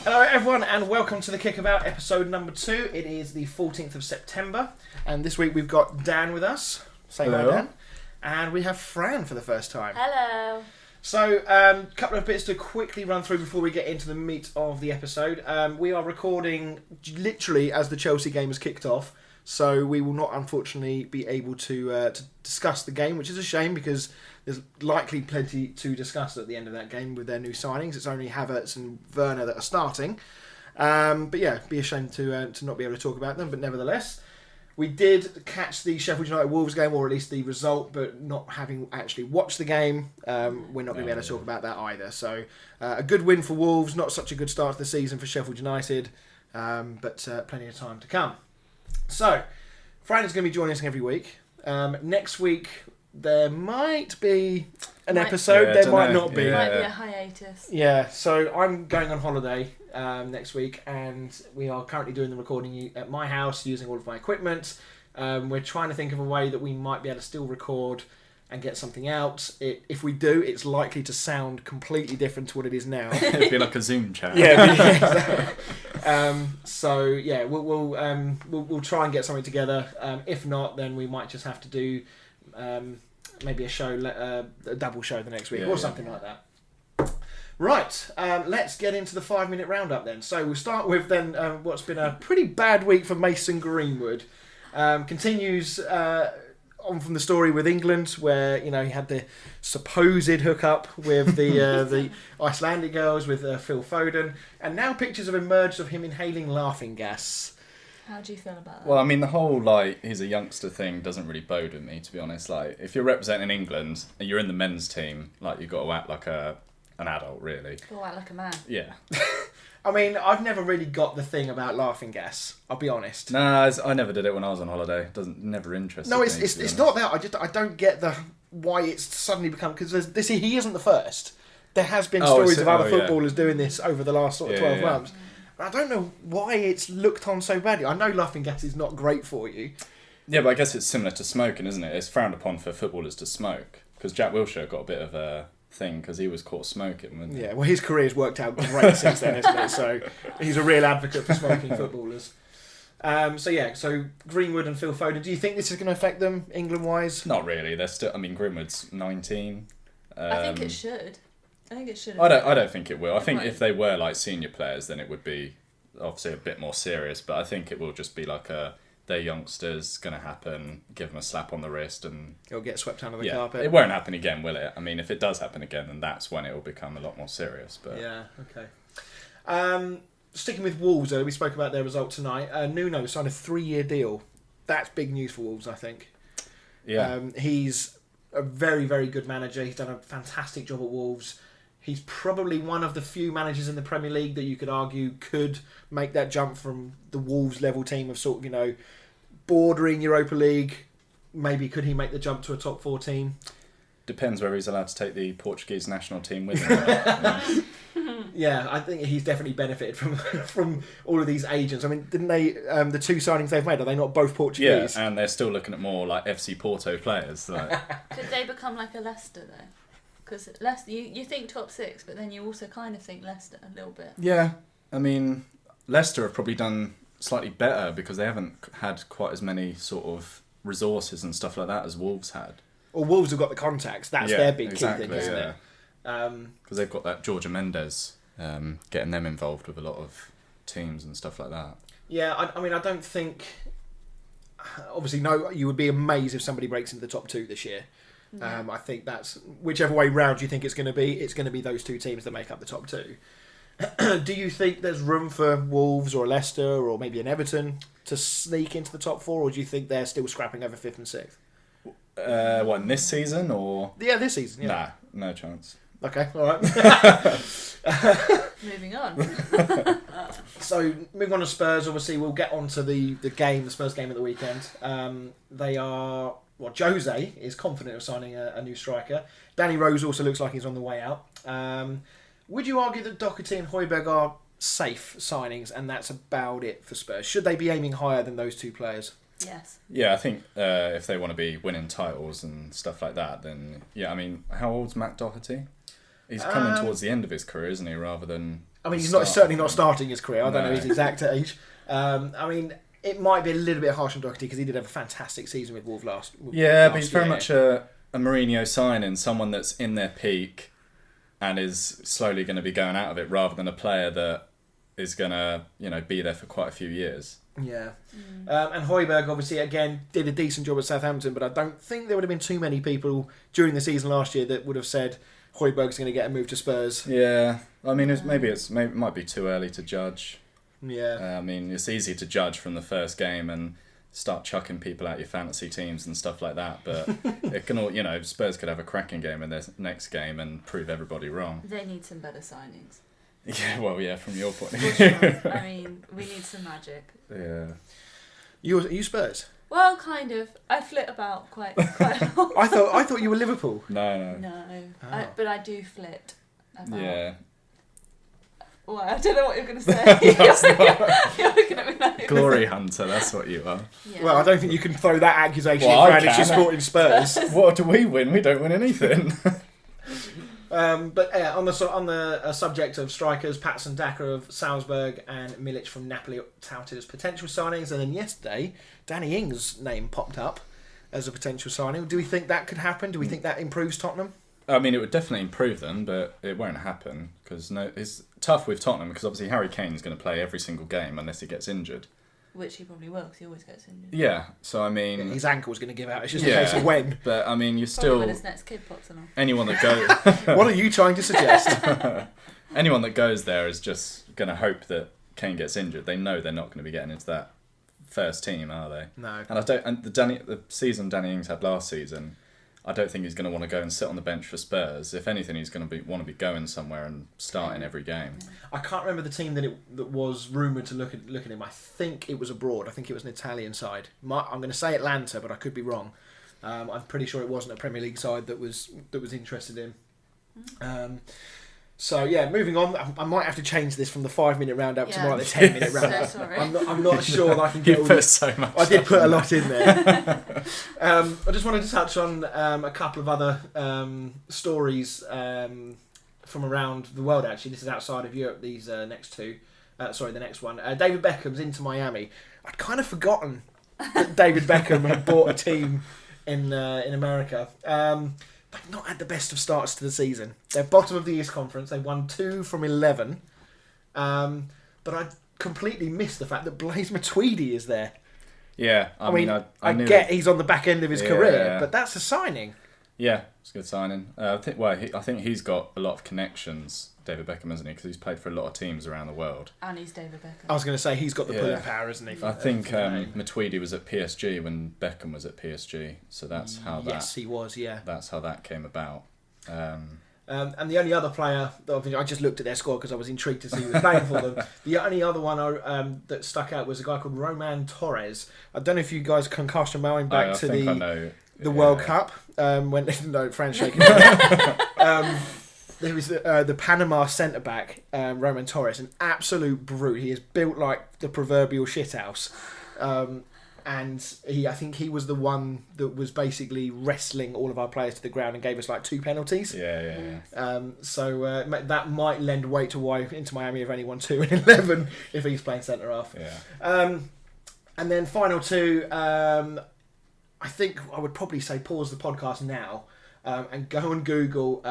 Hello everyone and welcome to the Kickabout episode number 2. It is the 14th of September and this week we've got Dan with us. Say hi, Dan. And we have Fran for the first time. Hello. So, a couple of bits to quickly run through before we get into the meat of the episode. We are recording literally as the Chelsea game has kicked off, so we will not unfortunately be able to discuss the game, which is a shame because there's likely plenty to discuss at the end of that game with their new signings. It's only Havertz and Werner that are starting. But yeah, be a shame to not be able to talk about them, but nevertheless. We did catch the Sheffield United Wolves game, or at least the result, but not having actually watched the game, we're not going to be able to talk about that either. So, a good win for Wolves, not such a good start to the season for Sheffield United, but plenty of time to come. So, Fran is going to be joining us every week. Next week, there might be an episode, there might not be. Might be a hiatus. Yeah, so I'm going on holiday next week, and we are currently doing the recording at my house using all of my equipment. We're trying to think of a way that we might be able to still record and get something out. If we do, it's likely to sound completely different to what it is now. It'd be like a Zoom chat. Yeah, exactly. So yeah, we'll try and get something together. If not, then we might just have to do maybe a double show the next week or something like that. Right, let's get into the 5-minute roundup then. So we'll start with then what's been a pretty bad week for Mason Greenwood. Continues on from the story with England, where he had the supposed hookup with the Icelandic girls with Phil Foden, and now pictures have emerged of him inhaling laughing gas. How do you feel about that? Well, I mean, the whole, he's a youngster thing doesn't really bode with me, to be honest. If you're representing England and you're in the men's team, you've got to act like an adult, really. Go out like a man. Yeah. I mean, I've never really got the thing about laughing gas, I'll be honest. No, I never did it when I was on holiday. It never interested me. No, it's not that. I don't get why it's suddenly become... Because he isn't the first. There has been stories of other footballers doing this over the last 12 months. But I don't know why it's looked on so badly. I know laughing gas is not great for you. Yeah, but I guess it's similar to smoking, isn't it? It's frowned upon for footballers to smoke. Because Jack Wilshere got a bit of a thing because he was caught smoking, wasn't he? Yeah, well, his career's worked out great since then, isn't it? So he's a real advocate for smoking footballers. So Greenwood and Phil Foden, do you think this is going to affect them, England-wise? Not really. They're still... I mean, Greenwood's 19. I think it should. I don't think it will. I think if they were senior players, then it would be obviously a bit more serious. But I think it will just be they're youngsters, going to happen. Give them a slap on the wrist, and it'll get swept under the carpet. It won't happen again, will it? I mean, if it does happen again, then that's when it will become a lot more serious. But yeah, okay. Sticking with Wolves, though, we spoke about their result tonight. Nuno signed a 3-year deal. That's big news for Wolves, I think. Yeah, he's a very, very good manager. He's done a fantastic job at Wolves. He's probably one of the few managers in the Premier League that you could argue could make that jump from the Wolves level team of bordering Europa League. Maybe could he make the jump to a top 4 team? Depends whether he's allowed to take the Portuguese national team with him. Yeah, I think he's definitely benefited from all of these agents. I mean, didn't they? The 2 signings they've made, are they not both Portuguese? Yeah, and they're still looking at more FC Porto players. Could they become like a Leicester though? Because Leicester, you think top 6, but then you also kind of think Leicester a little bit. Yeah, I mean, Leicester have probably done slightly better because they haven't had quite as many sort of resources and stuff like that as Wolves had. Well, Wolves have got the contacts. That's their big key thing, isn't it? Because they've got that Georgia Mendes getting them involved with a lot of teams and stuff like that. Yeah, I mean, I don't think... Obviously, no, you would be amazed if somebody breaks into the top 2 this year. No. I think that's... Whichever way round you think it's going to be those 2 teams that make up the top 2. Do you think there's room for Wolves or Leicester or maybe an Everton to sneak into the top 4, or do you think they're still scrapping over 5th and 6th? What, in this season or...? Yeah, this season, yeah. Nah, no chance. Okay, all right. Moving on. So, moving on to Spurs, obviously we'll get on to the Spurs game at the weekend. They are... Well, Jose is confident of signing a new striker. Danny Rose also looks like he's on the way out. Would you argue that Doherty and Højbjerg are safe signings and that's about it for Spurs? Should they be aiming higher than those 2 players? Yes. Yeah, I think if they want to be winning titles and stuff like that, then, yeah, I mean, how old's Matt Doherty? He's coming towards the end of his career, isn't he, rather than... I mean, he's certainly not starting his career. I don't know his exact age. I mean, it might be a little bit harsh on Doherty because he did have a fantastic season with Wolves last but he's very much a Mourinho signing, someone that's in their peak and is slowly going to be going out of it, rather than a player that is going to, be there for quite a few years. Yeah. And Højbjerg, obviously, again, did a decent job at Southampton, but I don't think there would have been too many people during the season last year that would have said Højbjerg's going to get a move to Spurs. Yeah. I mean, it might be too early to judge. Yeah. I mean, it's easy to judge from the first game and start chucking people out your fantasy teams and stuff like that, but it can all, Spurs could have a cracking game in their next game and prove everybody wrong. They need some better signings. Yeah, well, yeah, from your point of view. Sure. I mean, we need some magic. Yeah. You Spurs? Well, kind of. I flit about quite a lot. I thought you were Liverpool. No. Oh. But I do flit about. Yeah. Well, I don't know what you're going to say. You're looking at me like... Glory hunter, that's what you are. Yeah. Well, I don't think you can throw that accusation around if you're supporting Spurs. What do we win? We don't win anything. But on the subject of strikers, Patson Daka of Salzburg and Milic from Napoli touted as potential signings, and then yesterday Danny Ings' name popped up as a potential signing. Do we think that could happen? Do we think that improves Tottenham? I mean, it would definitely improve them, but it won't happen because it's tough with Tottenham because obviously Harry Kane's going to play every single game unless he gets injured. Which he probably will because he always gets injured. Yeah, so I mean... Yeah, his ankle's going to give out. It's just a case of when. But I mean, you're probably still... when his next kid pops along. Anyone that goes... What are you trying to suggest? Anyone that goes there is just going to hope that Kane gets injured. They know they're not going to be getting into that first team, are they? No. And the season Danny Ings had last season, I don't think he's going to want to go and sit on the bench for Spurs. If anything, he's going to want to be going somewhere and starting every game. I can't remember the team that was rumoured to look at him. I think it was abroad. I think it was an Italian side. I'm going to say Atlanta, but I could be wrong. I'm pretty sure it wasn't a Premier League side that was interested in. So yeah, moving on. I might have to change this from the 5-minute roundup to more like the 10-minute roundup. So sorry. I'm not sure that I can get. You put so much. I did put a lot in there. I just wanted to touch on a couple of other stories from around the world. Actually, this is outside of Europe. These next two. The next one. David Beckham's into Miami. I'd kind of forgotten that David Beckham had bought a team in America. They've not had the best of starts to the season. They're bottom of the East Conference. They won 2 from 11. But I completely missed the fact that Blaise Matuidi is there. Yeah, I mean, I knew get he's on the back end of his career, but that's a signing. Yeah, it's a good signing. I think he's got a lot of connections, David Beckham, hasn't he? Because he's played for a lot of teams around the world. And he's David Beckham. I was going to say he's got the pulling power, isn't he? I think Matuidi was at PSG when Beckham was at PSG, so that's how that. Yes, he was. Yeah, that's how that came about. And the only other player that I just looked at their squad because I was intrigued to see who was playing for them. The only other one that stuck out was a guy called Roman Torres. I don't know if you guys can cast your mind back to the World Cup when Fran's shaking. There was the Panama centre back Roman Torres, an absolute brute. He is built like the proverbial shithouse. And I think he was the one that was basically wrestling all of our players to the ground and gave us like 2 penalties. Yeah. So that might lend weight to why Inter Miami have only won 2 in 11 if he's playing centre half. Yeah. And then final 2, I think I would probably say pause the podcast now and go and Google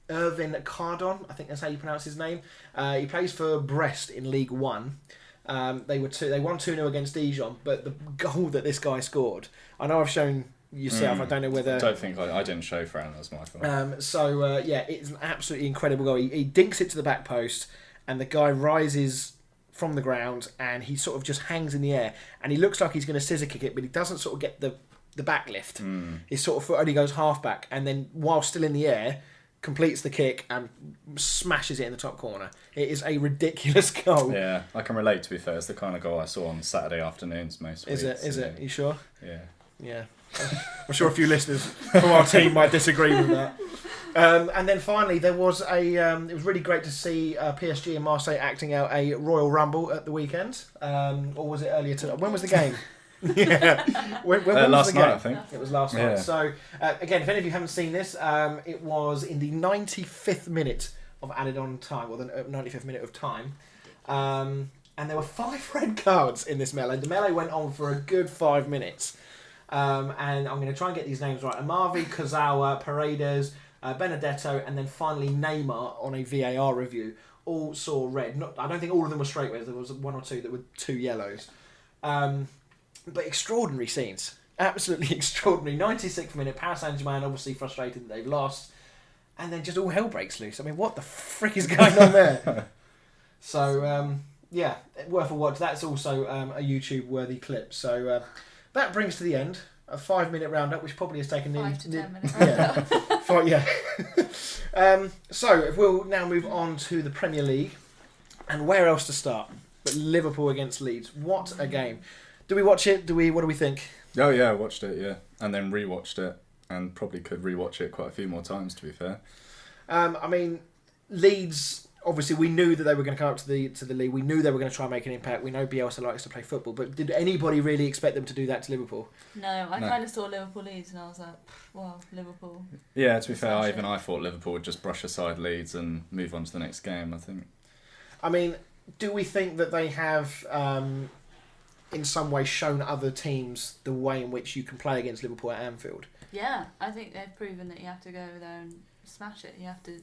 Irvin Cardon. I think that's how you pronounce his name. He plays for Brest in League 1. They won 2-0 against Dijon, but the goal that this guy scored, I know I've shown yourself. I don't know whether. I don't think I didn't show Fran. That's my fault. It's an absolutely incredible goal. He dinks it to the back post, and the guy rises from the ground, and he sort of just hangs in the air, and he looks like he's going to scissor kick it, but he doesn't sort of get the back lift. His sort of foot only goes half back, and then while still in the air, completes the kick and smashes it in the top corner. It is a ridiculous goal. Yeah, I can relate, to be fair. It's the kind of goal I saw on Saturday afternoons most weeks. Is it? You sure? Yeah. I'm sure a few listeners from our team might disagree with that. And then finally, there was it was really great to see PSG and Marseille acting out a Royal Rumble at the weekend. Or was it earlier today? When was the game? When was last the game? night, I think. It was last night. So, again, if any of you haven't seen this, it was in the 95th minute of added on time, or the 95th minute of time. And there were 5 red cards in this melee. The melee went on for a good 5 minutes. And I'm going to try and get these names right. Amavi, Kozawa, Paredes, Benedetto, and then finally Neymar on a VAR review all saw red. I don't think all of them were straight reds. There was 1 or 2 that were 2 yellows. But extraordinary scenes. Absolutely extraordinary. 96th minute, Paris Saint-Germain obviously frustrated that they've lost. And then just all hell breaks loose. I mean, what the frick is going on there? So, yeah, worth a watch. That's also a YouTube-worthy clip. So that brings to the end a 5-minute roundup, which probably has taken 5 to 10 minutes roundup. So if we'll now move on to the Premier League, and where else to start but Liverpool against Leeds? What a game! Do we watch it? What do we think? Oh yeah, I watched it, yeah, and then rewatched it, and probably could rewatch it quite a few more times. To be fair, I mean, Leeds. Obviously, we knew that they were going to come up to the league. We knew they were going to try and make an impact. We know Bielsa likes to play football, but did anybody really expect them to do that to Liverpool? No, I kind of saw Liverpool Leeds and I was like, wow, Liverpool. Yeah, to be fair, I thought Liverpool would just brush aside Leeds and move on to the next game, I think. I mean, do we think that they have, in some way, shown other teams the way in which you can play against Liverpool at Anfield? Yeah, I think they've proven that you have to go there and smash it. You have to...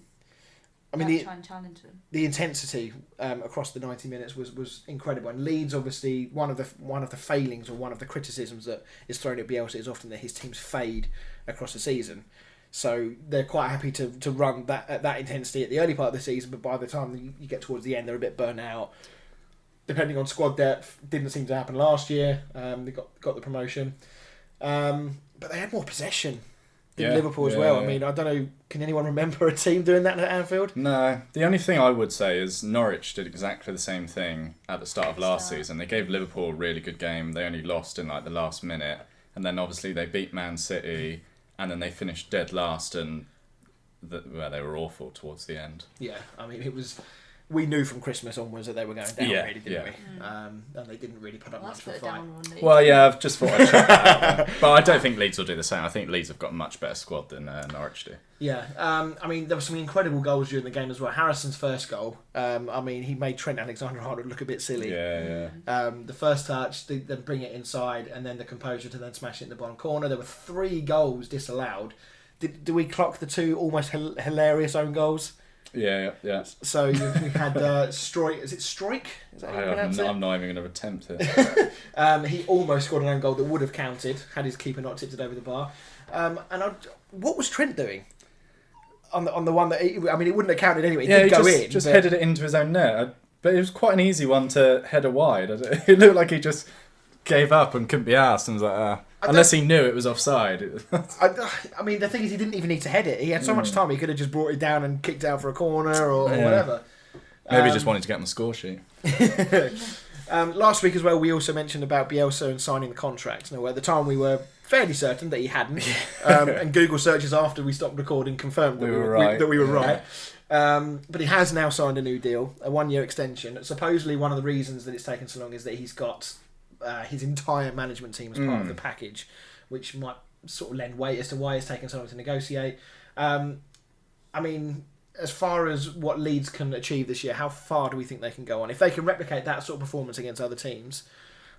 try and challenge them. The intensity across the 90 minutes was incredible, and Leeds obviously one of the failings or one of the criticisms that is thrown at Bielsa is often that his teams fade across the season. So they're quite happy to run that intensity at the early part of the season, but by the time you get towards the end, they're a bit burnt out. Depending on squad depth, didn't seem to happen last year. They got the promotion, but they had more possession. Liverpool as well. I mean, I don't know, can anyone remember a team doing that at Anfield? No. The only thing I would say is Norwich did exactly the same thing at the start of last season. They gave Liverpool a really good game. They only lost in the last minute. And then obviously they beat Man City and then they finished dead last and they were awful towards the end. Yeah, I mean, it was... We knew from Christmas onwards that they were going down, really, didn't we? And they didn't really put up much of a fight. Well, yeah, I've just thought I'd check that out. But I don't think Leeds will do the same. I think Leeds have got a much better squad than Norwich do. Yeah, I mean, there were some incredible goals during the game as well. Harrison's first goal, I mean, he made Trent Alexander-Arnold look a bit silly. Yeah. The first touch, then bring it inside, and then the composure to then smash it in the bottom corner. There were 3 goals disallowed. Do we clock the 2 almost hilarious own goals? Yeah. So we had Stroik. Is it Stroik? Is that how you pronounce it? I'm not even going to attempt it. He almost scored an own goal that would have counted had his keeper not tipped it over the bar. What was Trent doing on the one that it wouldn't have counted anyway. It did go in. Just headed it into his own net. But it was quite an easy one to header wide. It looked like he just gave up and couldn't be asked and was like, unless he knew it was offside. I mean, the thing is, he didn't even need to head it. He had so much time, he could have just brought it down and kicked out for a corner or whatever. Maybe he just wanted to get on the score sheet. Last week as well, we also mentioned about Bielsa and signing the contract. Now, at the time, we were fairly certain that he hadn't. And Google searches after we stopped recording confirmed that we were right. But he has now signed a new deal, a 1-year extension. Supposedly, one of the reasons that it's taken so long is that he's got his entire management team as part of the package, which might sort of lend weight as to why it's taken so long to negotiate. I mean, as far as what Leeds can achieve this year, how far do we think they can go on? If they can replicate that sort of performance against other teams,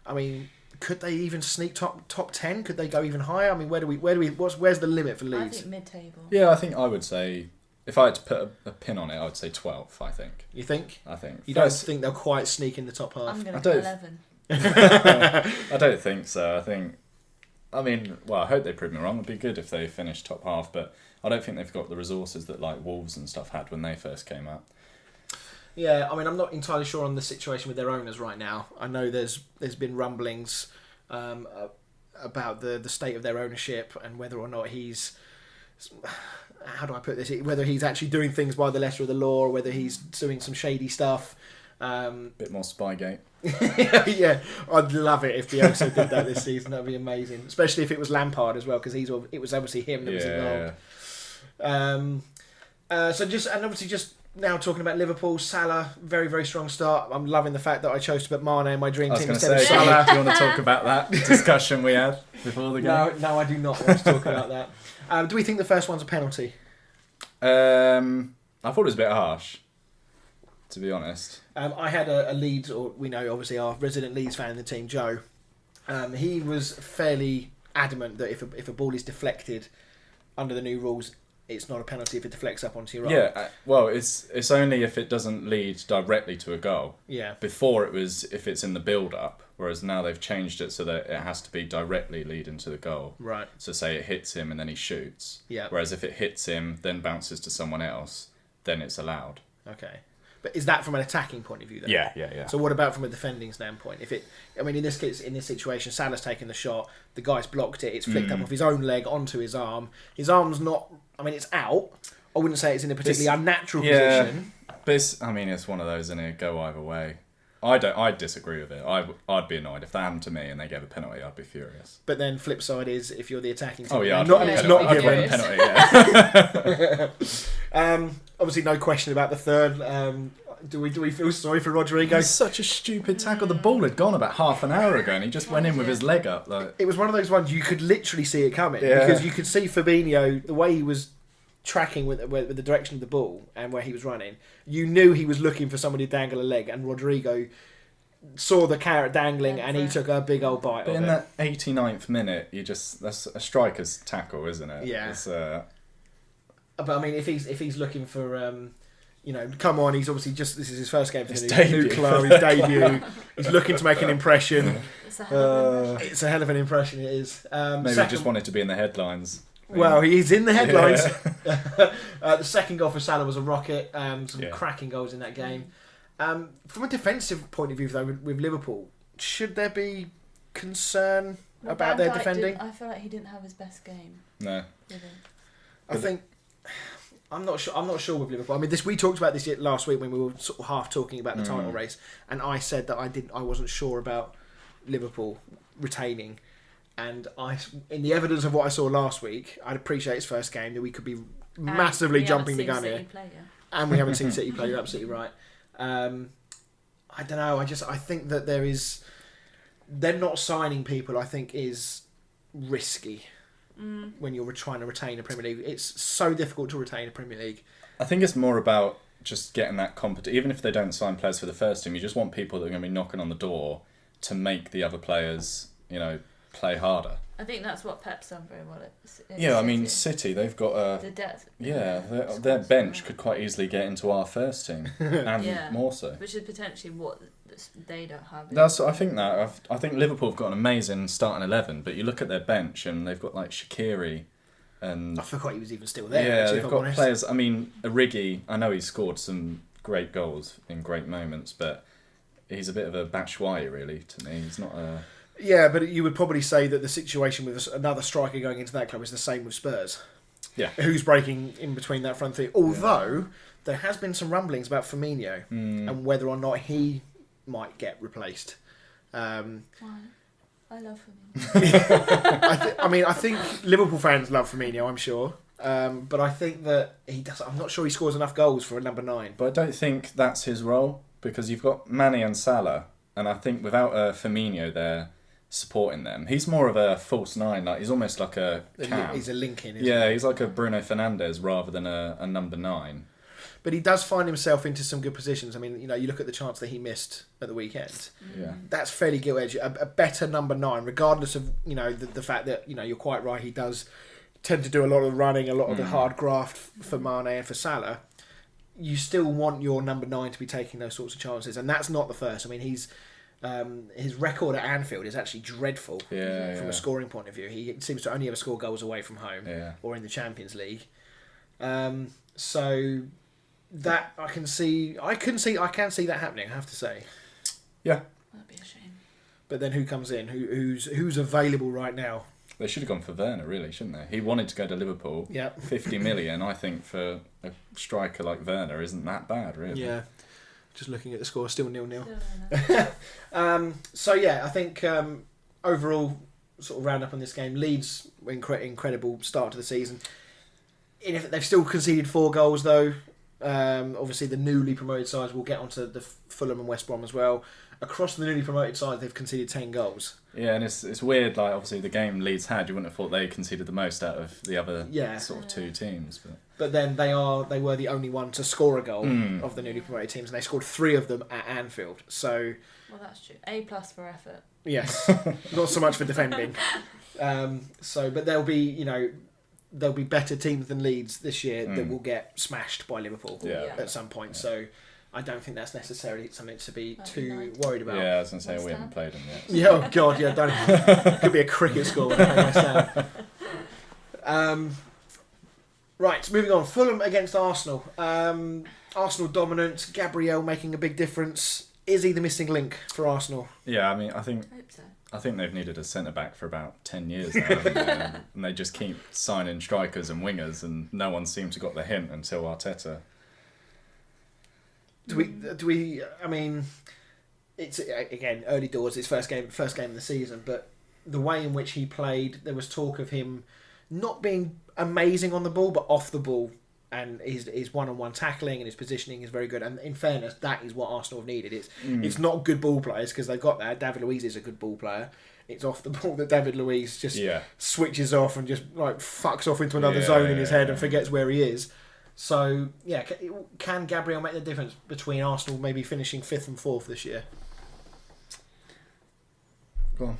I mean, could they even sneak top 10? Could they go even higher? I mean, where's the limit for Leeds? I think mid-table. Yeah, I think I would say, if I had to put a pin on it, I would say 12th, I think. You think? I think. You don't think they'll quite sneak in the top half? I'm going to put 11. I don't think so. I hope they prove me wrong. It'd be good if they finish top half, but I don't think they've got the resources that like Wolves and stuff had when they first came up. Yeah, I mean, I'm not entirely sure on the situation with their owners right now. I know there's been rumblings about the state of their ownership and whether or not he's... How do I put this? Whether he's actually doing things by the letter of the law or whether he's doing some shady stuff. Bit more Spygate. Yeah, I'd love it if Bielsa did that this season. That'd be amazing, especially if it was Lampard as well, because it was obviously him that was involved. So just now talking about Liverpool, Salah, very very strong start. I'm loving the fact that I chose to put Mane in my dream team instead of Salah. Do you want to talk about that discussion we had before the game? No, I do not want to talk about that. Do we think the first one's a penalty? I thought it was a bit harsh, to be honest. I had a Leeds, or we know obviously our resident Leeds fan in the team, Joe. He was fairly adamant that if a ball is deflected under the new rules, it's not a penalty if it deflects up onto your arm. Yeah, well, it's only if it doesn't lead directly to a goal. Yeah. Before it was if it's in the build-up, whereas now they've changed it so that it has to be directly leading to the goal. Right. So say it hits him and then he shoots. Yeah. Whereas if it hits him, then bounces to someone else, then it's allowed. Okay. But is that from an attacking point of view then? Yeah. So what about from a defending standpoint? In this case, in this situation, Salah's taken the shot, the guy's blocked it, it's flicked up off his own leg onto his arm. His arm's not, it's out. I wouldn't say it's in a particularly unnatural position. But it's one of those, and it go either way. I disagree with it. I'd be annoyed if that happened to me and they gave a penalty. I'd be furious. But then flip side is if you're the attacking team, I'd it's not give given. a penalty. Yeah. Obviously, no question about the third. Do we feel sorry for Rodrigo? It's such a stupid tackle. The ball had gone about half an hour ago, and he just went in with his leg up. It was one of those ones you could literally see it coming because you could see Fabinho, the way he was tracking with the direction of the ball and where he was running. You knew he was looking for somebody to dangle a leg, and Rodrigo saw the carrot dangling, and he took a big old bite. But in that 89th minute, that's a striker's tackle, isn't it? Yeah. But if he's looking for. Come on, he's obviously this is his first game for his new club, his debut. He's looking to make an impression. It's a hell of an impression, it is. Maybe he just wanted to be in the headlines. Well, he's in the headlines. The second goal for Salah was a rocket. Some cracking goals in that game. From a defensive point of view, though, with Liverpool, should there be concern about their defending? I feel like he didn't have his best game. No. I think... I'm not sure with Liverpool. We talked about this last week when we were sort of half talking about the title race, and I said that I wasn't sure about Liverpool retaining, and in the evidence of what I saw last week, I'd appreciate his first game that we could be massively jumping the gun here, and we haven't seen City play. You're absolutely right. I don't know. I think that they're not signing people. I think is risky. When you're trying to retain a Premier League, it's so difficult to retain a Premier League. I think it's more about just getting that competition. Even if they don't sign players for the first team, you just want people that are going to be knocking on the door to make the other players, play harder. I think that's what Pep's done very well at City. City, they've got the depth. Yeah, their bench could quite easily get into our first team, and more so. Which is potentially what they don't have. I think Liverpool have got an amazing starting 11, but you look at their bench and they've got like Shaqiri, and I forgot he was even still there. Yeah, they've got players. Origi. I know he's scored some great goals in great moments, but he's a bit of a Batshuayi, really, to me. He's not a... Yeah, but you would probably say that the situation with another striker going into that club is the same with Spurs. Yeah. Who's breaking in between that front three. Although, there has been some rumblings about Firmino and whether or not he might get replaced. Why? I love Firmino. I think Liverpool fans love Firmino, I'm sure. But I think that I'm not sure he scores enough goals for a number 9. But I don't think that's his role, because you've got Mane and Salah, and I think without Firmino there supporting them, he's more of a false 9. Like, he's almost like a cam. He's a link-in, he's like a Bruno Fernandes rather than a number 9. But he does find himself into some good positions. You look at the chance that he missed at the weekend. Yeah, that's fairly gilt edge. A better number 9, regardless of the fact that you're quite right. He does tend to do a lot of running, a lot of the hard graft for Mane and for Salah. You still want your number 9 to be taking those sorts of chances, and that's not the first. His record at Anfield is actually dreadful from a scoring point of view. He seems to only ever score goals away from home or in the Champions League. So that I can see that happening, I have to say. Yeah. That'd be a shame. But then who comes in? Who's available right now? They should have gone for Werner, really, shouldn't they? He wanted to go to Liverpool. Yeah. 50 million, I think, for a striker like Werner isn't that bad, really. Yeah. Just looking at the score, still 0-0. I think overall, sort of round up on this game, Leeds incredible start to the season. They've still conceded 4 goals though. Obviously, the newly promoted sides, we'll get onto the Fulham and West Brom as well. Across the newly promoted sides, they've conceded 10 goals. Yeah, and it's weird, like, obviously the game Leeds had, you wouldn't have thought they conceded the most out of the other sort of two teams. But then they were the only one to score a goal of the newly promoted teams, and they scored 3 of them at Anfield. So, well, that's true. A+ for effort. Yes, not so much for defending. But there'll be better teams than Leeds this year that will get smashed by Liverpool at some point. Yeah. So I don't think that's necessarily something to be too worried about. Yeah, I was going to say we haven't played them yet. So. Yeah, oh God, yeah, don't. Could be a cricket score when they West Ham. Right, moving on. Fulham against Arsenal. Arsenal dominant. Gabriel making a big difference. Is he the missing link for Arsenal? Yeah, I mean, I hope so. I think they've needed a centre-back for about 10 years now, haven't they? And they just keep signing strikers and wingers, and no one seems to got the hint until Arteta. Do we? I mean, it's again early doors. It's first game of the season, but the way in which he played, there was talk of him not being amazing on the ball, but off the ball. And his one-on-one tackling and his positioning is very good. And in fairness, that is what Arsenal have needed. It's not good ball players because they've got that. David Luiz is a good ball player. It's off the ball that David Luiz just switches off and just like fucks off into another zone in his head and forgets where he is. So yeah, can Gabriel make the difference between Arsenal maybe finishing 5th and 4th this year? Go on.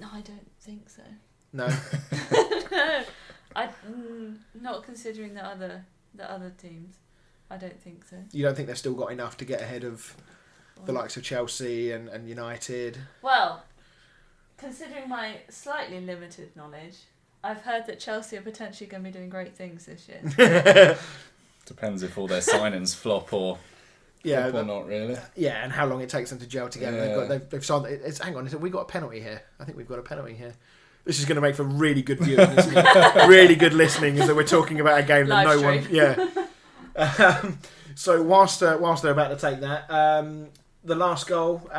No, I don't think so. No. No. Not considering the other teams, I don't think so. You don't think they've still got enough to get ahead of the likes of Chelsea and United? Well, considering my slightly limited knowledge, I've heard that Chelsea are potentially going to be doing great things this year. Depends if all their signings flop or not really. Yeah, and how long it takes them to gel together. Yeah. They've signed. Hang on, we got a penalty here. I think we've got a penalty here. This is going to make for really good viewing, really good listening, is that we're talking about a game that So whilst they're about to take that, the last goal,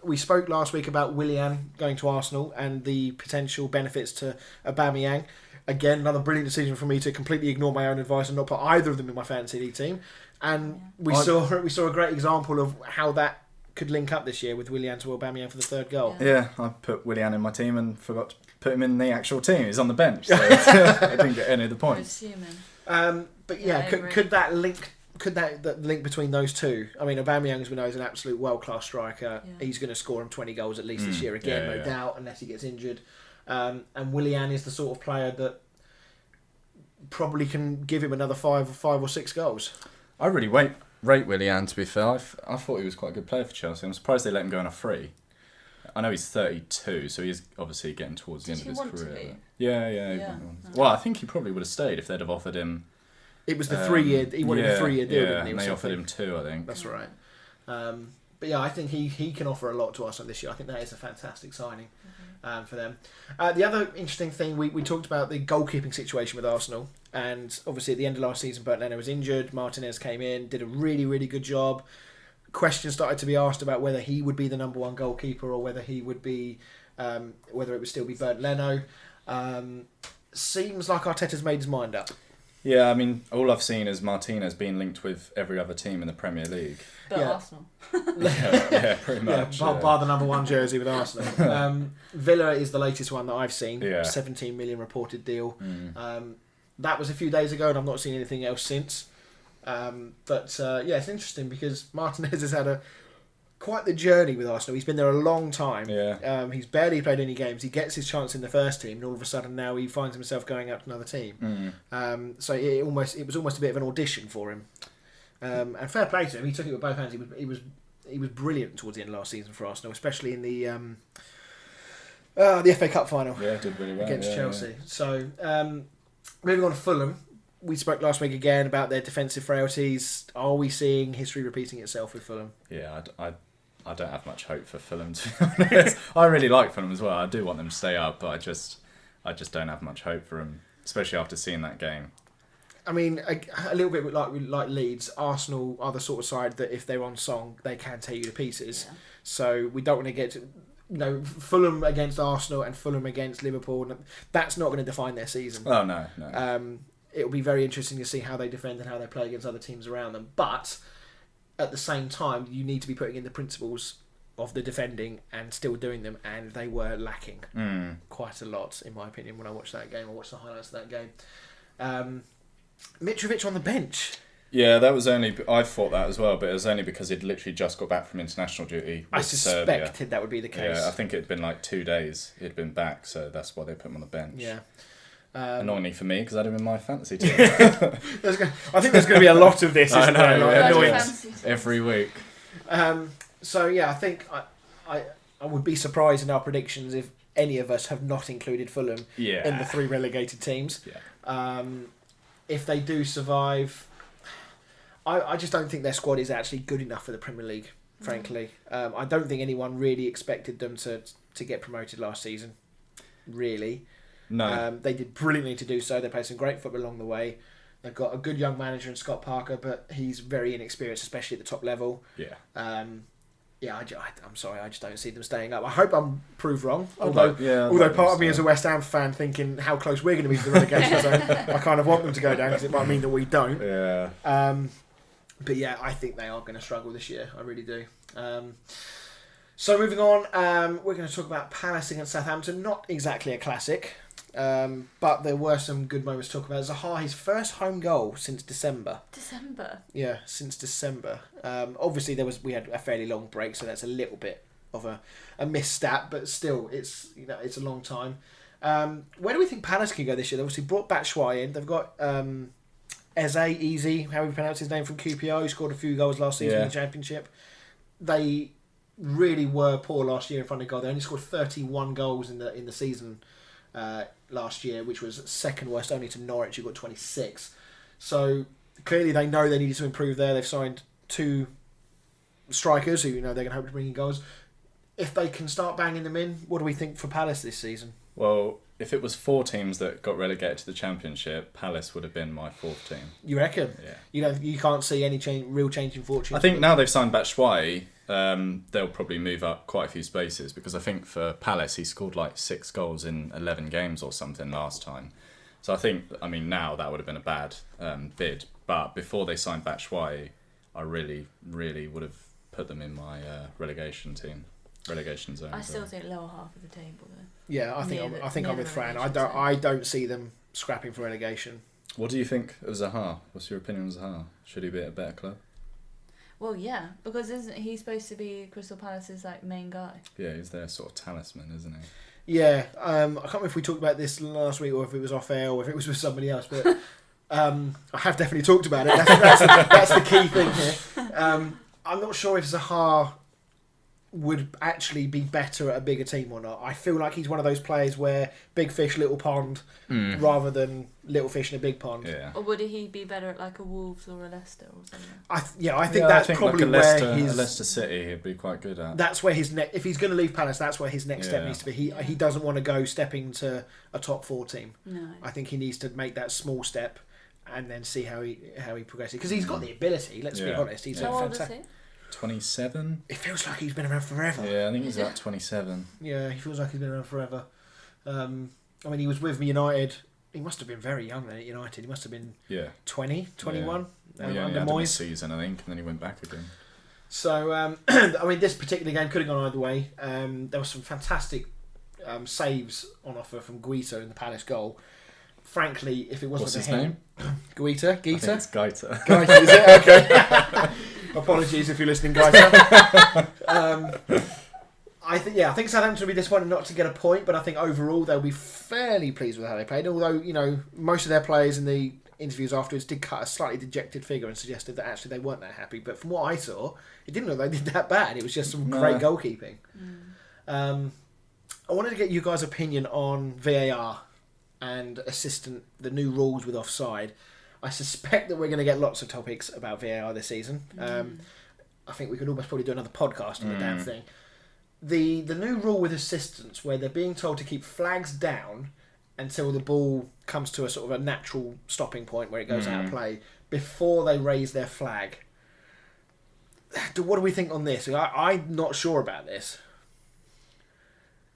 we spoke last week about Willian going to Arsenal and the potential benefits to Aubameyang. Again, another brilliant decision for me to completely ignore my own advice and not put either of them in my fantasy league team. And we saw a great example of how that could link up this year with Willian to Aubameyang for the 3rd goal. Yeah, I put Willian in my team and forgot to put him in the actual team. He's on the bench, so I didn't get any of the points. But yeah, could that link? Could that link between those two? I mean, Aubameyang, as we know, is an absolute world-class striker. Yeah. He's going to score him 20 goals at least this year again, no doubt, unless he gets injured. And Willian is the sort of player that probably can give him another 5 or 6 goals. I really rate Willian, to be fair. I thought he was quite a good player for Chelsea. I'm surprised they let him go on a free. I know he's 32, so he's obviously getting towards the end of his career. Yeah. Well, I think he probably would have stayed if they'd have offered him. It was the 3-year. He wanted a 3-year deal, didn't he? And they offered him 2, I think. That's right. But yeah, I think he can offer a lot to Arsenal this year. I think that is a fantastic signing for them. The other interesting thing, we talked about the goalkeeping situation with Arsenal, and obviously at the end of last season, Bernd Leno was injured. Martinez came in, did a really, really good job. Questions started to be asked about whether he would be the number 1 goalkeeper or whether he would be, whether it would still be Bernd Leno. Seems like Arteta's made his mind up. Yeah, I mean, all I've seen is Martinez being linked with every other team in the Premier League. But Arsenal. Pretty much. Bar the number 1 jersey with Arsenal. Villa is the latest one that I've seen. 17 million reported deal. That was a few days ago, and I've not seen anything else since. It's interesting because Martinez has had quite the journey with Arsenal. He's been there a long time. Yeah. He's barely played any games. He gets his chance in the first team, and all of a sudden now he finds himself going out to another team. So it was almost a bit of an audition for him. And fair play to him. He took it with both hands. He was brilliant towards the end of last season for Arsenal, especially in the FA Cup final. Yeah, did really well against Chelsea. Yeah. So moving on to Fulham. We spoke last week again about their defensive frailties. Are we seeing history repeating itself with Fulham? Yeah, I don't have much hope for Fulham, to be honest. I really like Fulham as well. I do want them to stay up, but I just don't have much hope for them, especially after seeing that game. I mean, a little bit like Leeds, Arsenal are the sort of side that if they're on song, they can tear you to pieces. Yeah. So we don't want to get to, Fulham against Arsenal and Fulham against Liverpool. That's not going to define their season. Oh, no. it'll be very interesting to see how they defend and how they play against other teams around them. But at the same time, you need to be putting in the principles of the defending and still doing them, and they were lacking quite a lot, in my opinion, when I watched that game. I watched the highlights of that game. Mitrovic on the bench. Yeah, that was only... I thought that as well, but it was only because he'd literally just got back from international duty I with suspected Serbia. that would be the case. Yeah, I think it'd been like 2 days he'd been back, so that's why they put him on the bench. Yeah. Annoyingly for me, because I had him in my fantasy team. I think there's going to be a lot of this, isn't there? yeah, Annoyance. every week. So yeah, I think I would be surprised in our predictions if any of us have not included Fulham in the 3 relegated teams. Yeah. If they do survive, I just don't think their squad is actually good enough for the Premier League, frankly. I don't think anyone really expected them to get promoted last season, really. No. They did brilliantly to do so. They played some great football along the way. They've got a good young manager in Scott Parker, but he's very inexperienced, especially at the top level. Yeah. I'm sorry, I just don't see them staying up. I hope I'm proved wrong. I'd Although like part of me as a West Ham fan thinking how close we're going to be to the relegation zone, I kind of want them to go down because it might mean that we don't. Yeah. But yeah, I think they are going to struggle this year. I really do. So moving on, we're going to talk about Palace against Southampton. Not exactly a classic, but there were some good moments to talk about. Zaha, his first home goal since December. Yeah, since December. Obviously, we had a fairly long break, so that's a little bit of a missed-stat, but still, it's a long time. Where do we think Palace can go this year? They obviously brought Batshuayi in. They've got Eze, how we pronounce his name, from QPR, who scored a few goals last season in the Championship. They really were poor last year in front of goal. They only scored 31 goals in the season last year, which was second worst only to Norwich, who got 26. So clearly they know they needed to improve there. They've signed 2 strikers who they're going to hope to bring in goals. If they can start banging them in, what do we think for Palace this season? Well, if it was 4 teams that got relegated to the Championship, Palace would have been my 4th team. You reckon? Yeah. You can't see any real change in fortune. I think now they've signed Batshuayi, they'll probably move up quite a few spaces, because I think for Palace he scored like 6 goals in 11 games or something last time. So now that would have been a bad bid, but before they signed Batshuayi, I really, really would have put them in my relegation zone. I still think lower half of the table though. Yeah, I think I'm with Fran. I don't see them scrapping for relegation. What do you think of Zaha? What's your opinion on Zaha? Should he be at a better club? Well, yeah, because isn't he supposed to be Crystal Palace's main guy? Yeah, he's their sort of talisman, isn't he? Yeah, I can't remember if we talked about this last week or if it was off air or if it was with somebody else, but I have definitely talked about it. That's the key thing here. I'm not sure if Zaha would actually be better at a bigger team or not. I feel like he's one of those players where big fish, little pond, rather than little fish in a big pond. Yeah. Or would he be better at a Wolves or a Leicester or something? I think probably like where a Leicester City he'd be quite good at. That's where if he's going to leave Palace, that's where his next step needs to be. He doesn't want to go stepping to a top 4 team. No. I think he needs to make that small step and then see how he progresses, because he's got the ability. Let's be honest. He's how old is he? 27? It feels like he's been around forever. Yeah, I think he's about 27. Yeah, he feels like he's been around forever. He was with United. He must have been very young then at United. He must have been 20, 21. Yeah. He only had a season, I think, and then he went back again. So, this particular game could have gone either way. There were some fantastic saves on offer from Guita in the Palace goal. Frankly, if it wasn't for him... Guita? I think it's Gaita. Gaita, is it? Okay. Apologies if you're listening, Gaita. I think Southampton will be disappointed not to get a point, but I think overall they'll be fairly pleased with how they played. Although, most of their players in the interviews afterwards did cut a slightly dejected figure and suggested that actually they weren't that happy. But from what I saw, it didn't look like they did that bad. It was just some great goalkeeping. I wanted to get you guys' opinion on VAR and the new rules with offside. I suspect that we're going to get lots of topics about VAR this season. I think we could almost probably do another podcast on the damn thing. The new rule with assistants, where they're being told to keep flags down until the ball comes to a sort of a natural stopping point where it goes out of play before they raise their flag. What do we think on this? I'm not sure about this.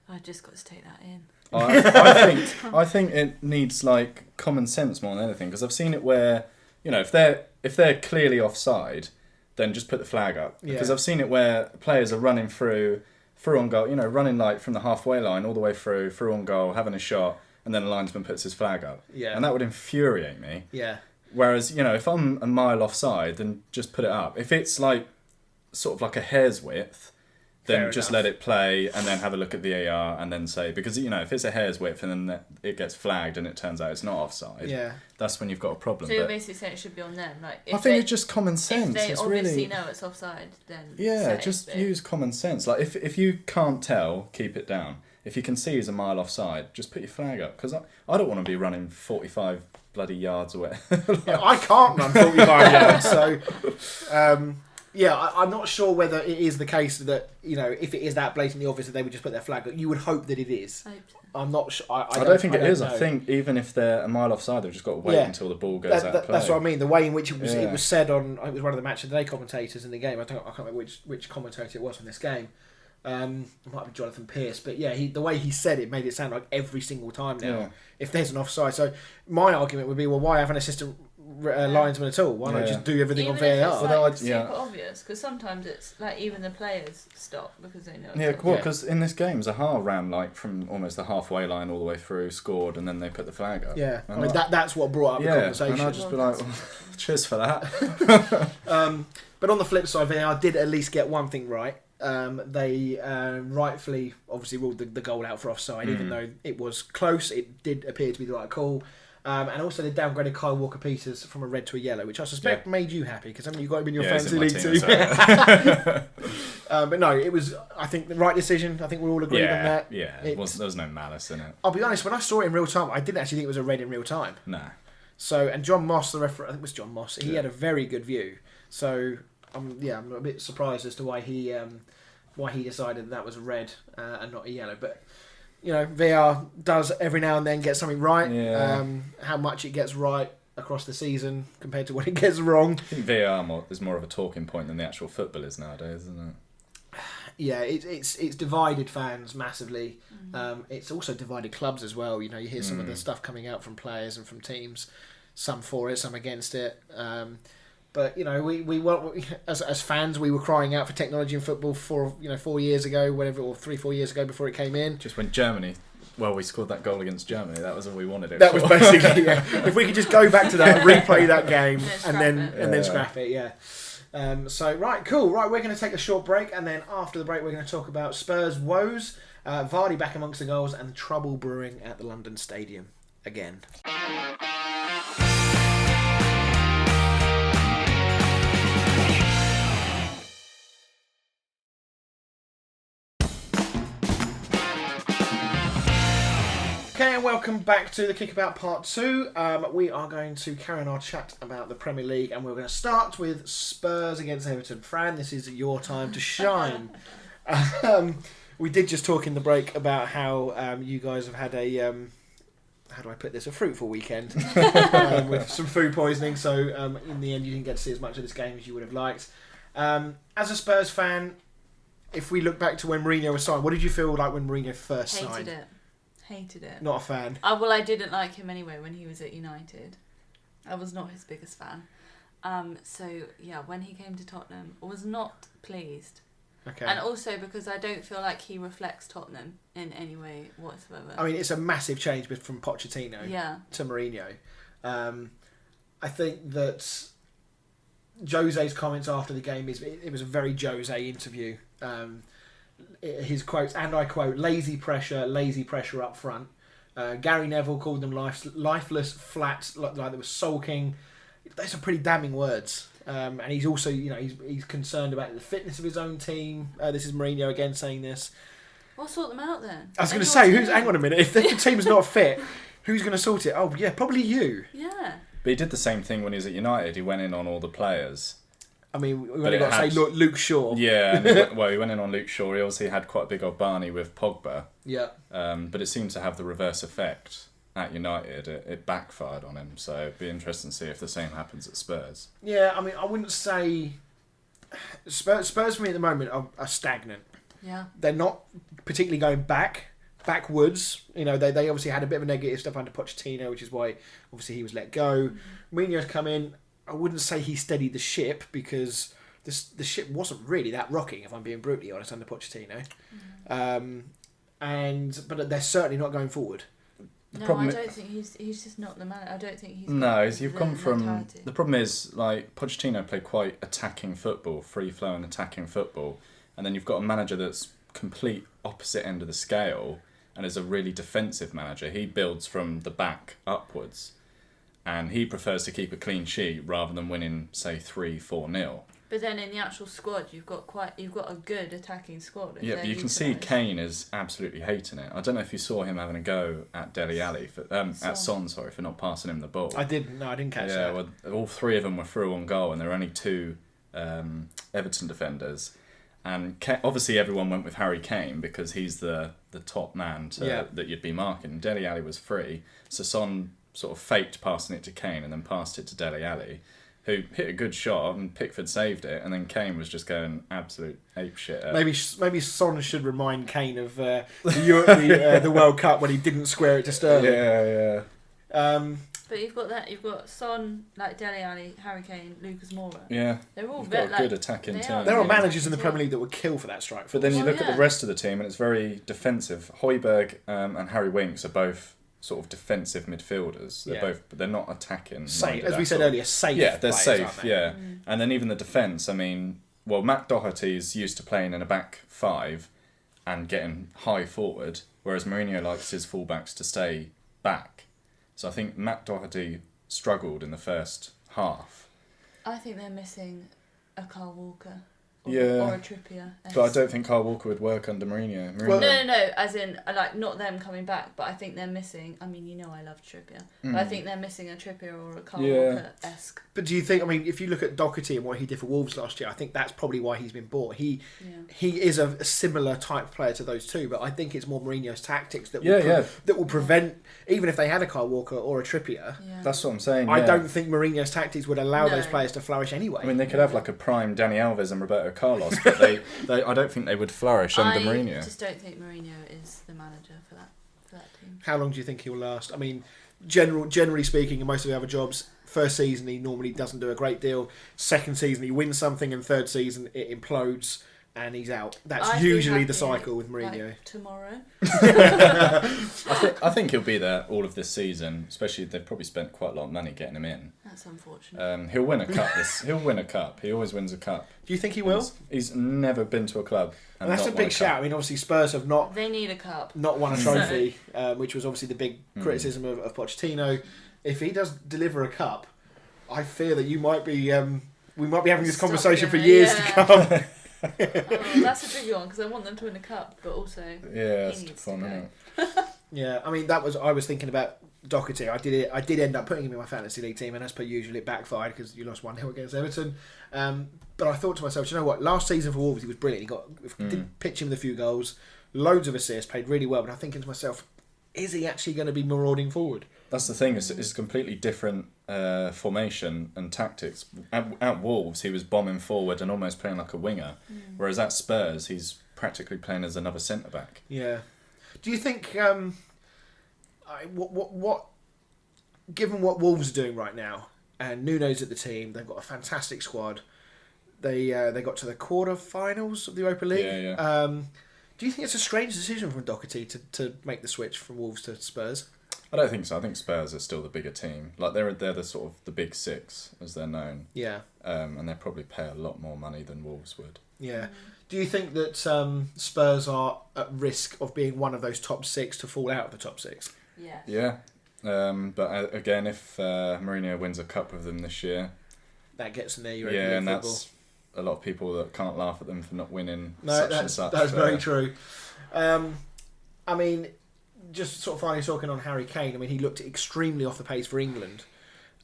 I just got to take that in. I think it needs like common sense more than anything, because I've seen it where, if they're clearly offside, then just put the flag up. Yeah. Because I've seen it where players are running through on goal, running like from the halfway line all the way through on goal, having a shot, and then the linesman puts his flag up. Yeah. And that would infuriate me. Yeah. Whereas, if I'm a mile offside, then just put it up. If it's like sort of like a hair's width, then Fair just enough. let it play and then have a look at VAR and then say, because if it's a hair's width and then it gets flagged and it turns out it's not offside, Yeah. that's when you've got a problem. So you're But basically saying it should be on them. Like, I think it's just common if sense. they It's obviously really know it's offside, then yeah, say just it. use common sense. Like if you can't tell, keep it down. If you can see he's a mile offside, just put your flag up, because I don't want to be running 45 bloody yards away. Yeah, I can't run 45 yards, so I'm not sure whether it is the case that if it is that blatantly obvious that they would just put their flag up. You would hope that it is. I hope so. I'm not sure. I don't think it is. know. I think even if they're a mile offside, they've just got to wait until the ball goes out of play. That's what I mean. The way in which it Yeah. was said on, it was one of the Match of the Day commentators in the game. I can't remember which commentator it was from this game. It might be Jonathan Pearce, but yeah, the way he said it made it sound like every single time now, Yeah. if there's an offside. So my argument would be, well, why have an assistant linesman at all? Why not Yeah. just do everything Even on if VAR? it's Although like I'd- super yeah. obvious, because sometimes it's like even the players stop because they know. Yeah, it's cool. offside. Because in this game, Zaha ran like from almost the halfway line all the way through, scored, and then they put the flag up. Yeah, And I mean that's what brought up the conversation. and I'd just be like, cheers for that. But on the flip side, VAR did at least get one thing right. They rightfully, obviously, ruled the goal out for offside, even though it was close. It did appear to be the right call. And also they downgraded Kyle Walker-Peters from a red to a yellow, which I suspect made you happy, because haven't you got him in your he's fantasy in my league team too? as well. But no, it was, I think, the right decision. I think we all agreed on that. Yeah, there was no malice in it. I'll be honest, when I saw it in real time, I didn't actually think it was a red in real time. Nah. So, and John Moss, the referee, I think it was John Moss, he Yeah. had a very good view. So, I'm a bit surprised as to why he decided that was a red and not a yellow. But VAR does every now and then get something right. Yeah. How much it gets right across the season compared to what it gets wrong. I think VAR is more of a talking point than the actual football is nowadays, isn't it? Yeah, it's divided fans massively. It's also divided clubs as well. You hear some of the stuff coming out from players and from teams, some for it, some against it. But we were, as fans, we were crying out for technology in football 4 years ago, whatever, or 3-4 years ago before it came in. Just when Germany, we scored that goal against Germany. That was all we wanted it That for. was basically if we could just go back to that, and replay that game, and then Yeah. scrap it. Yeah. So right, cool. Right, we're going to take a short break, and then after the break, we're going to talk about Spurs' woes, Vardy back amongst the goals, and the trouble brewing at the London Stadium again. Okay, and welcome back to the Kickabout Part 2. We are going to carry on our chat about the Premier League, and we're going to start with Spurs against Everton. Fran, this is your time to shine. We did just talk in the break about how you guys have had a, how do I put this, a fruitful weekend with some food poisoning, so in the end you didn't get to see as much of this game as you would have liked. As a Spurs fan, if we look back to when Mourinho was signed, what did you feel like when Mourinho first signed? Hated it. Not a fan. I didn't like him anyway when he was at United. I was not his biggest fan. So yeah, when he came to Tottenham, I was not pleased. Okay. And also because I don't feel like he reflects Tottenham in any way whatsoever. I mean, it's a massive change from Pochettino to Mourinho. I think that Jose's comments after the game it was a very Jose interview. His quotes, and I quote, lazy pressure up front. Gary Neville called them lifeless, flat, like they were sulking. Those are pretty damning words. And he's also, he's concerned about the fitness of his own team. This is Mourinho again saying this. Well, sort them out then. I was going to say, hang on a minute, if the team's not fit, who's going to sort it? Oh yeah, probably you. Yeah. But he did the same thing when he was at United. He went in on all the players. I mean, we've only got to say Luke Shaw. Yeah, and he went in on Luke Shaw. He obviously had quite a big old Barney with Pogba. Yeah. But it seemed to have the reverse effect at United. It backfired on him. So it'd be interesting to see if the same happens at Spurs. Yeah, I mean, I wouldn't say Spurs for me at the moment are stagnant. Yeah. They're not particularly going back, backwards. You know, they obviously had a bit of a negative stuff under Pochettino, which is why obviously he was let go. Mourinho's come in. I wouldn't say he steadied the ship because the ship wasn't really that rocking, if I'm being brutally honest, under Pochettino. But they're certainly not going forward. I don't think he's just not the man. I don't think he's. No, you've gone from. mentality. The problem is, like, Pochettino played quite attacking football, free flowing attacking football, and then you've got a manager that's complete opposite end of the scale and is a really defensive manager. He builds from the back upwards, and he prefers to keep a clean sheet rather than winning, say, 3-4-0. But then in the actual squad, you've got a good attacking squad. Yeah, but you can see Kane is absolutely hating it. I don't know if you saw him having a go at Dele Alli at Son, for not passing him the ball. I didn't catch that. Yeah, well, all three of them were through on goal, and there were only two Everton defenders. And obviously everyone went with Harry Kane because he's the top man that you'd be marking. Dele Alli was free, so Son sort of faked passing it to Kane and then passed it to Dele Alli, who hit a good shot and Pickford saved it, and then Kane was just going absolute apeshit. Maybe Son should remind Kane of the World Cup when he didn't square it to Sterling. Yeah. But you've got Son, like Dele Alli, Harry Kane, Lucas Moura. Yeah. They're all got a good attacking team. There are managers in the Premier League that would kill for that strike. But then you look at the rest of the team and it's very defensive. Højbjerg and Harry Winks are both sort of defensive midfielders. They're not attacking. As we said earlier, safe. Yeah, they're players, safe. Yeah, and then even the defence. I mean, Matt Doherty's used to playing in a back five and getting high forward, whereas Mourinho likes his fullbacks to stay back. So I think Matt Doherty struggled in the first half. I think they're missing a Kyle Walker. Or a Trippier. But I don't think Kyle Walker would work under Mourinho. Well, no, as in, like, not them coming back, but I think they're missing, I mean, I love Trippier, but I think they're missing a Trippier or a Kyle Walker-esque. But do you think, I mean, if you look at Doherty and what he did for Wolves last year, I think that's probably why he's been bought. He is a similar type player to those two, but I think it's more Mourinho's tactics that will prevent, even if they had a Kyle Walker or a Trippier. Yeah. That's what I'm saying. I don't think Mourinho's tactics would allow those players to flourish anyway. I mean, they could have like a prime Dani Alves and Roberto Carlos, but they I don't think they would flourish under Mourinho. I just don't think Mourinho is the manager for that team. How long do you think he'll last? I mean, generally speaking, in most of the other jobs, first season he normally doesn't do a great deal. Second season he wins something, and third season it implodes and he's out. That's usually the cycle with Mourinho. Like tomorrow. I think he'll be there all of this season. Especially they've probably spent quite a lot of money getting him in. That's unfortunate. He'll win a cup. He'll win a cup. He always wins a cup. Do you think he will? He's never been to a club. And that's a big shout. I mean, obviously Spurs have not. They need a cup. Not won a trophy, which was obviously the big criticism of Pochettino. If he does deliver a cup, I fear that you might be. We might be having this conversation for years to come. That's a tricky one because I want them to win a cup, but also it's fun, isn't it? Yeah, I mean I was thinking about Doherty. I did end up putting him in my fantasy league team, and as per usual, it backfired because you lost 1-0 against Everton. But I thought to myself, you know what? Last season for Wolves, he was brilliant. He did pitch him with a few goals, loads of assists, played really well. But I'm thinking to myself, is he actually going to be marauding forward? That's the thing. It's a completely different formation and tactics. At Wolves, he was bombing forward and almost playing like a winger, whereas at Spurs, he's practically playing as another centre back. Yeah. Do you think what given what Wolves are doing right now, and Nuno's at the team, they've got a fantastic squad. They got to the quarter-finals of the Europa League. Yeah. Do you think it's a strange decision from Doherty to make the switch from Wolves to Spurs? I don't think so. I think Spurs are still the bigger team. Like they're the sort of the big six as they're known. Yeah. And they probably pay a lot more money than Wolves would. Yeah. Do you think that Spurs are at risk of being one of those top six to fall out of the top six? Yes. Yeah. But again, if Mourinho wins a cup with them this year, that gets in there. And football. That's a lot of people that can't laugh at them for not winning. That's very true. I mean, just sort of finally talking on Harry Kane. I mean, he looked extremely off the pace for England,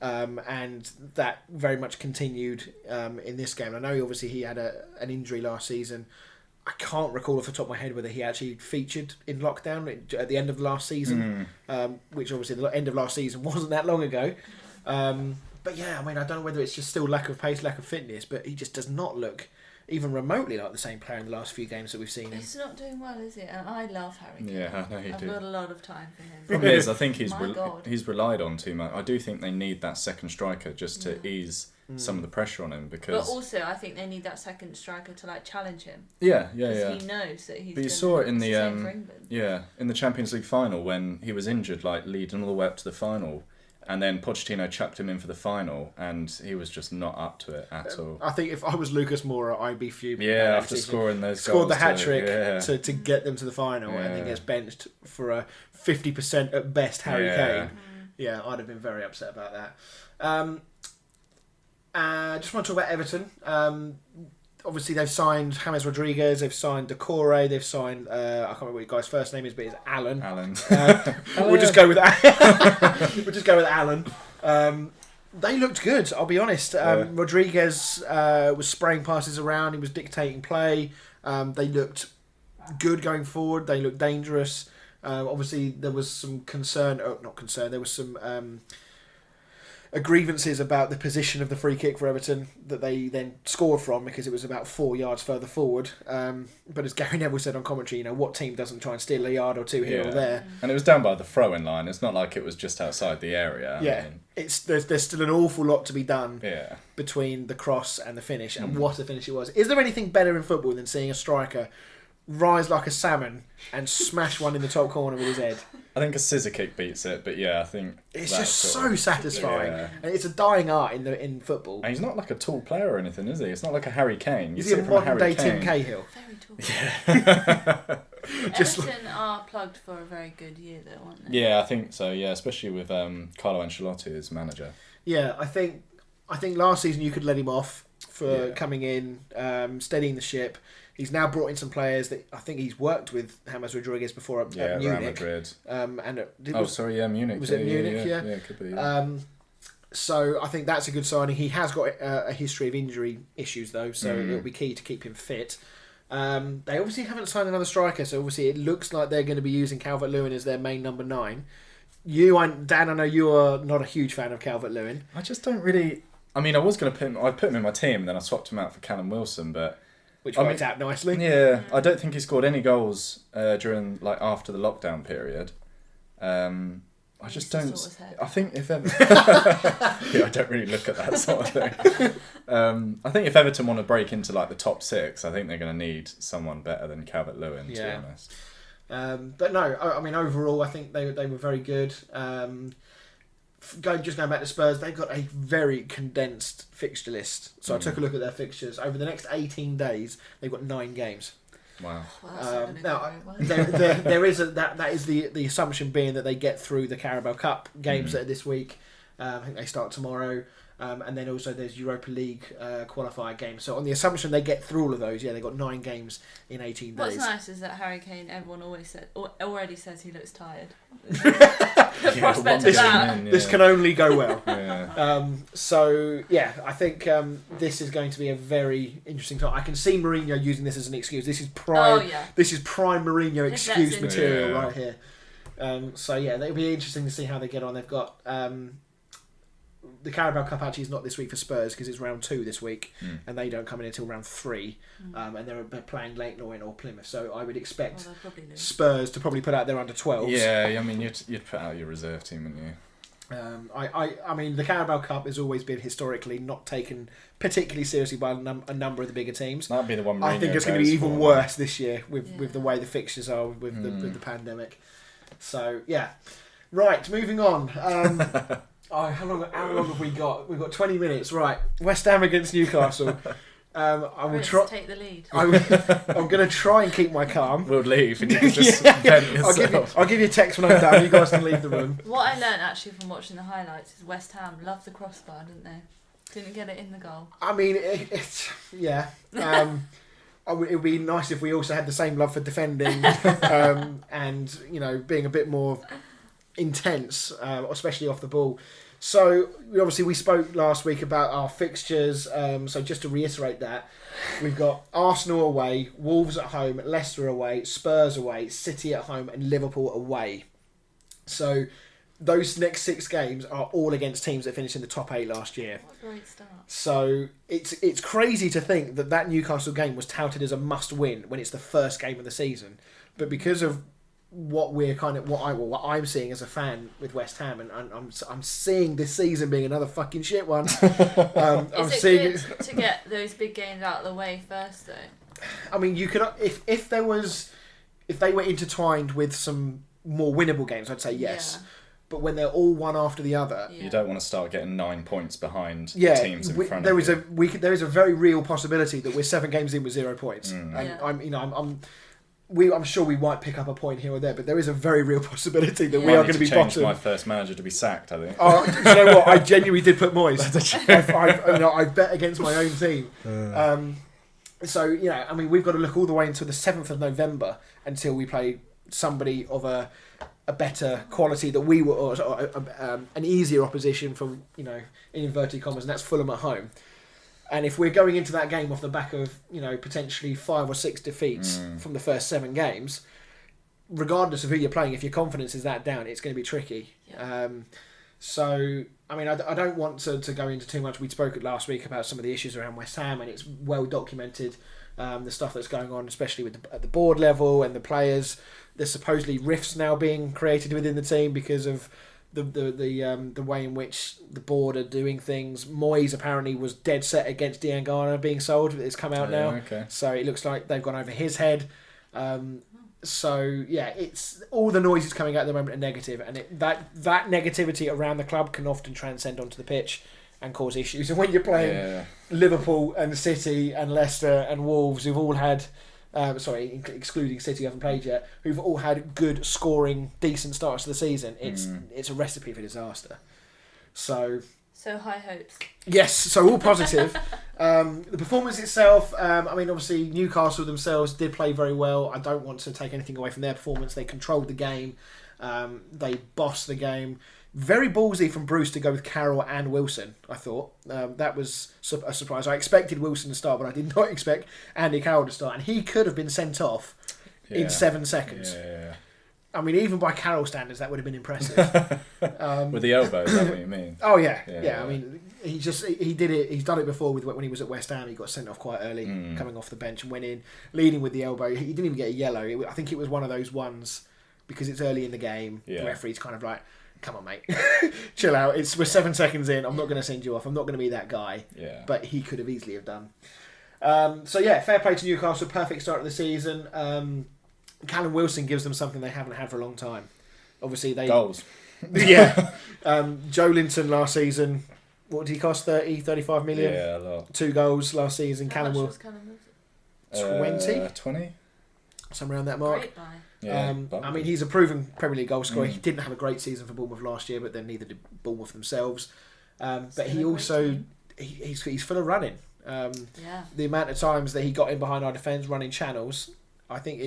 and that very much continued in this game. I know, obviously, he had an injury last season. I can't recall off the top of my head whether he actually featured in lockdown at the end of last season, which obviously the end of last season wasn't that long ago. But yeah, I mean, I don't know whether it's just still lack of pace, lack of fitness, but he just does not look even remotely like the same player in the last few games that we've seen him. He's not doing well, is he? And I love Harry Kane. Yeah, I know you I've do. got a lot of time for him. Problem is, I think My God. he's relied on too much. I do think they need that second striker just to ease some of the pressure on him, because. But also, I think they need that second striker to like challenge him. Yeah. Because he knows that he's. But you saw it in the same for England. in the Champions League final when he was injured, like leading all the way up to the final. And then Pochettino chucked him in for the final, and he was just not up to it at all. I think if I was Lucas Moura, I'd be fuming. Yeah, after scoring those goals. Scored the hat-trick to get them to the final, and then Yeah. gets benched for a 50% at best Harry Yeah. Kane. Yeah, I'd have been very upset about that. Just want to talk about Everton. Obviously, they've signed James Rodriguez, they've signed Decore, they've signed, I can't remember what your guy's first name is, but it's Alan. We'll just go with Alan. They looked good, I'll be honest. Rodriguez was spraying passes around, he was dictating play. They looked good going forward, they looked dangerous. Obviously, there was some there was some grievances about the position of the free kick for Everton that they then scored from, because it was about 4 yards further forward. But as Gary Neville said on commentary, what team doesn't try and steal a yard or two here or there? And it was down by the throw-in line. It's not like it was just outside the area. Yeah, there's still an awful lot to be done Yeah. between the cross and the finish, and what a finish it was. Is there anything better in football than seeing a striker rise like a salmon and smash one in the top corner with his head? I think a scissor kick beats it, but yeah, I think It's that's just sort so of- satisfying, Yeah. and it's a dying art in football. And he's not like a tall player or anything, is he? It's not like a Harry Kane. You Is see he a it from a modern Harry day Tim Kane. Cahill? Very tall. Just Everton are plugged for a very good year, though, aren't they? Yeah, I think so. Yeah, especially with Carlo Ancelotti as manager. Yeah, I think last season you could let him off for Yeah. coming in, steadying the ship. He's now brought in some players that I think he's worked with James Rodriguez before at Yeah, Munich. Real Madrid. Was Munich. it Munich? Yeah. Yeah, it could be. Yeah. So I think that's a good signing. He has got a history of injury issues though, so it'll be key to keep him fit. They obviously haven't signed another striker, so obviously it looks like they're going to be using Calvert-Lewin as their main number 9. Dan, I know you are not a huge fan of Calvert-Lewin. I just don't really. I mean, I was going to put him in my team, and then I swapped him out for Callum Wilson, but. Which worked out nicely. Yeah, I don't think he scored any goals during after the lockdown period. I just don't. I think if Everton, yeah, I don't really look at that sort of thing. I think if Everton want to break into the top 6, I think they're going to need someone better than Calvert-Lewin. To be honest. But no, I mean overall, I think they were very good. Going back to Spurs, they've got a very condensed fixture list. So I took a look at their fixtures. Over the next 18 days, they've got 9 games. Wow. Now, there is that is the assumption being that they get through the Carabao Cup games that are this week. I think they start tomorrow. And then also there's Europa League qualifier games. So on the assumption they get through all of those, they've got 9 games in 18 days. What's nice is that Harry Kane, everyone already says he looks tired. This can only go well. Yeah. I think this is going to be a very interesting time. I can see Mourinho using this as an excuse. This is prime. This is prime Mourinho excuse material right here. It'll be interesting to see how they get on. They've got the Carabao Cup actually is not this week for Spurs because it's round 2 this week, and they don't come in until round 3, and they're playing Leyton Orient or Plymouth. So I would expect Spurs to probably put out their under 12s. Yeah, I mean you'd put out your reserve team, wouldn't you? I mean the Carabao Cup has always been historically not taken particularly seriously by a number of the bigger teams. That'd be the one. Mourinho I think it's going to be even worse this year with the way the fixtures are with the pandemic. So yeah, right. Moving on. How long have we got? We've got 20 minutes. Right, West Ham against Newcastle. I will try. Take the lead. I'm going to try and keep my calm. We'll leave and you can just vent yourself. I'll give you a text when I'm done. You guys can leave the room. What I learned actually from watching the highlights is West Ham loved the crossbar, didn't they? Didn't get it in the goal. I mean, it's yeah. It would be nice if we also had the same love for defending and being a bit more intense, especially off the ball. So we spoke last week about our fixtures. So just to reiterate that, we've got Arsenal away, Wolves at home, Leicester away, Spurs away, City at home, and Liverpool away. So those next 6 games are all against teams that finished in the top 8 last year. What a great start. So it's crazy to think that Newcastle game was touted as a must-win when it's the first game of the season. But because of what I'm seeing as a fan with West Ham, and I'm seeing this season being another fucking shit one. Is it good to get those big games out of the way first, though? I mean, you could if they were intertwined with some more winnable games, I'd say yes. Yeah. But when they're all one after the other, you don't want to start getting 9 points behind the teams in front of you. There is a very real possibility that we're 7 games in with 0 points, and I'm sure we might pick up a point here or there, but there is a very real possibility that we are going to be bottom. My first manager to be sacked, I think. Oh, you know what? I genuinely did put Moyes. I bet against my own team. So I mean, we've got to look all the way until the 7th of November until we play somebody of a better quality that we were, or an easier opposition from in inverted commas, and that's Fulham at home. And if we're going into that game off the back of potentially 5 or 6 defeats from the first 7 games, regardless of who you're playing, if your confidence is that down, it's going to be tricky. Yeah. So I mean, I don't want to go into too much. We spoke last week about some of the issues around West Ham, and it's well documented. The stuff that's going on, especially at the board level and the players. There's supposedly rifts now being created within the team because of the way in which the board are doing things. Moyes apparently was dead set against Diangana being sold. It's come out now, okay. So it looks like they've gone over his head. So yeah, it's all the noise is coming out at the moment are negative, and that negativity around the club can often transcend onto the pitch and cause issues. And when you're playing Liverpool and City and Leicester and Wolves, who've all had, excluding City, who haven't played yet, who've all had good scoring, decent starts to the season, it's a recipe for disaster. So high hopes. Yes, so all positive. The performance itself, I mean, obviously Newcastle themselves did play very well. I don't want to take anything away from their performance. They controlled the game. They bossed the game. Very ballsy from Bruce to go with Carroll and Wilson, I thought. That was a surprise. I expected Wilson to start, but I did not expect Andy Carroll to start. And he could have been sent off in 7 seconds. Yeah. I mean, even by Carroll standards, that would have been impressive. With the elbow, is that what you mean? Oh, yeah. I mean, he did it. He's done it before when he was at West Ham. He got sent off quite early, coming off the bench, and went in, leading with the elbow. He didn't even get a yellow. I think it was one of those ones, because it's early in the game, the referee's kind of like, come on, mate. Chill out. We're 7 seconds in. I'm not going to send you off. I'm not going to be that guy. Yeah. But he could have easily have done. Fair play to Newcastle. Perfect start of the season. Callum Wilson gives them something they haven't had for a long time. Obviously, goals. Yeah. Joe Linton last season, what did he cost? 35 million? Yeah, a lot. 2 goals last season. How much was Callum Wilson? 20? 20? Somewhere around that mark. Great buy. Yeah, I mean, he's a proven Premier League goal scorer. He didn't have a great season for Bournemouth last year, but then neither did Bournemouth themselves. But he also he's full of running. The amount of times that he got in behind our defence, running channels. I think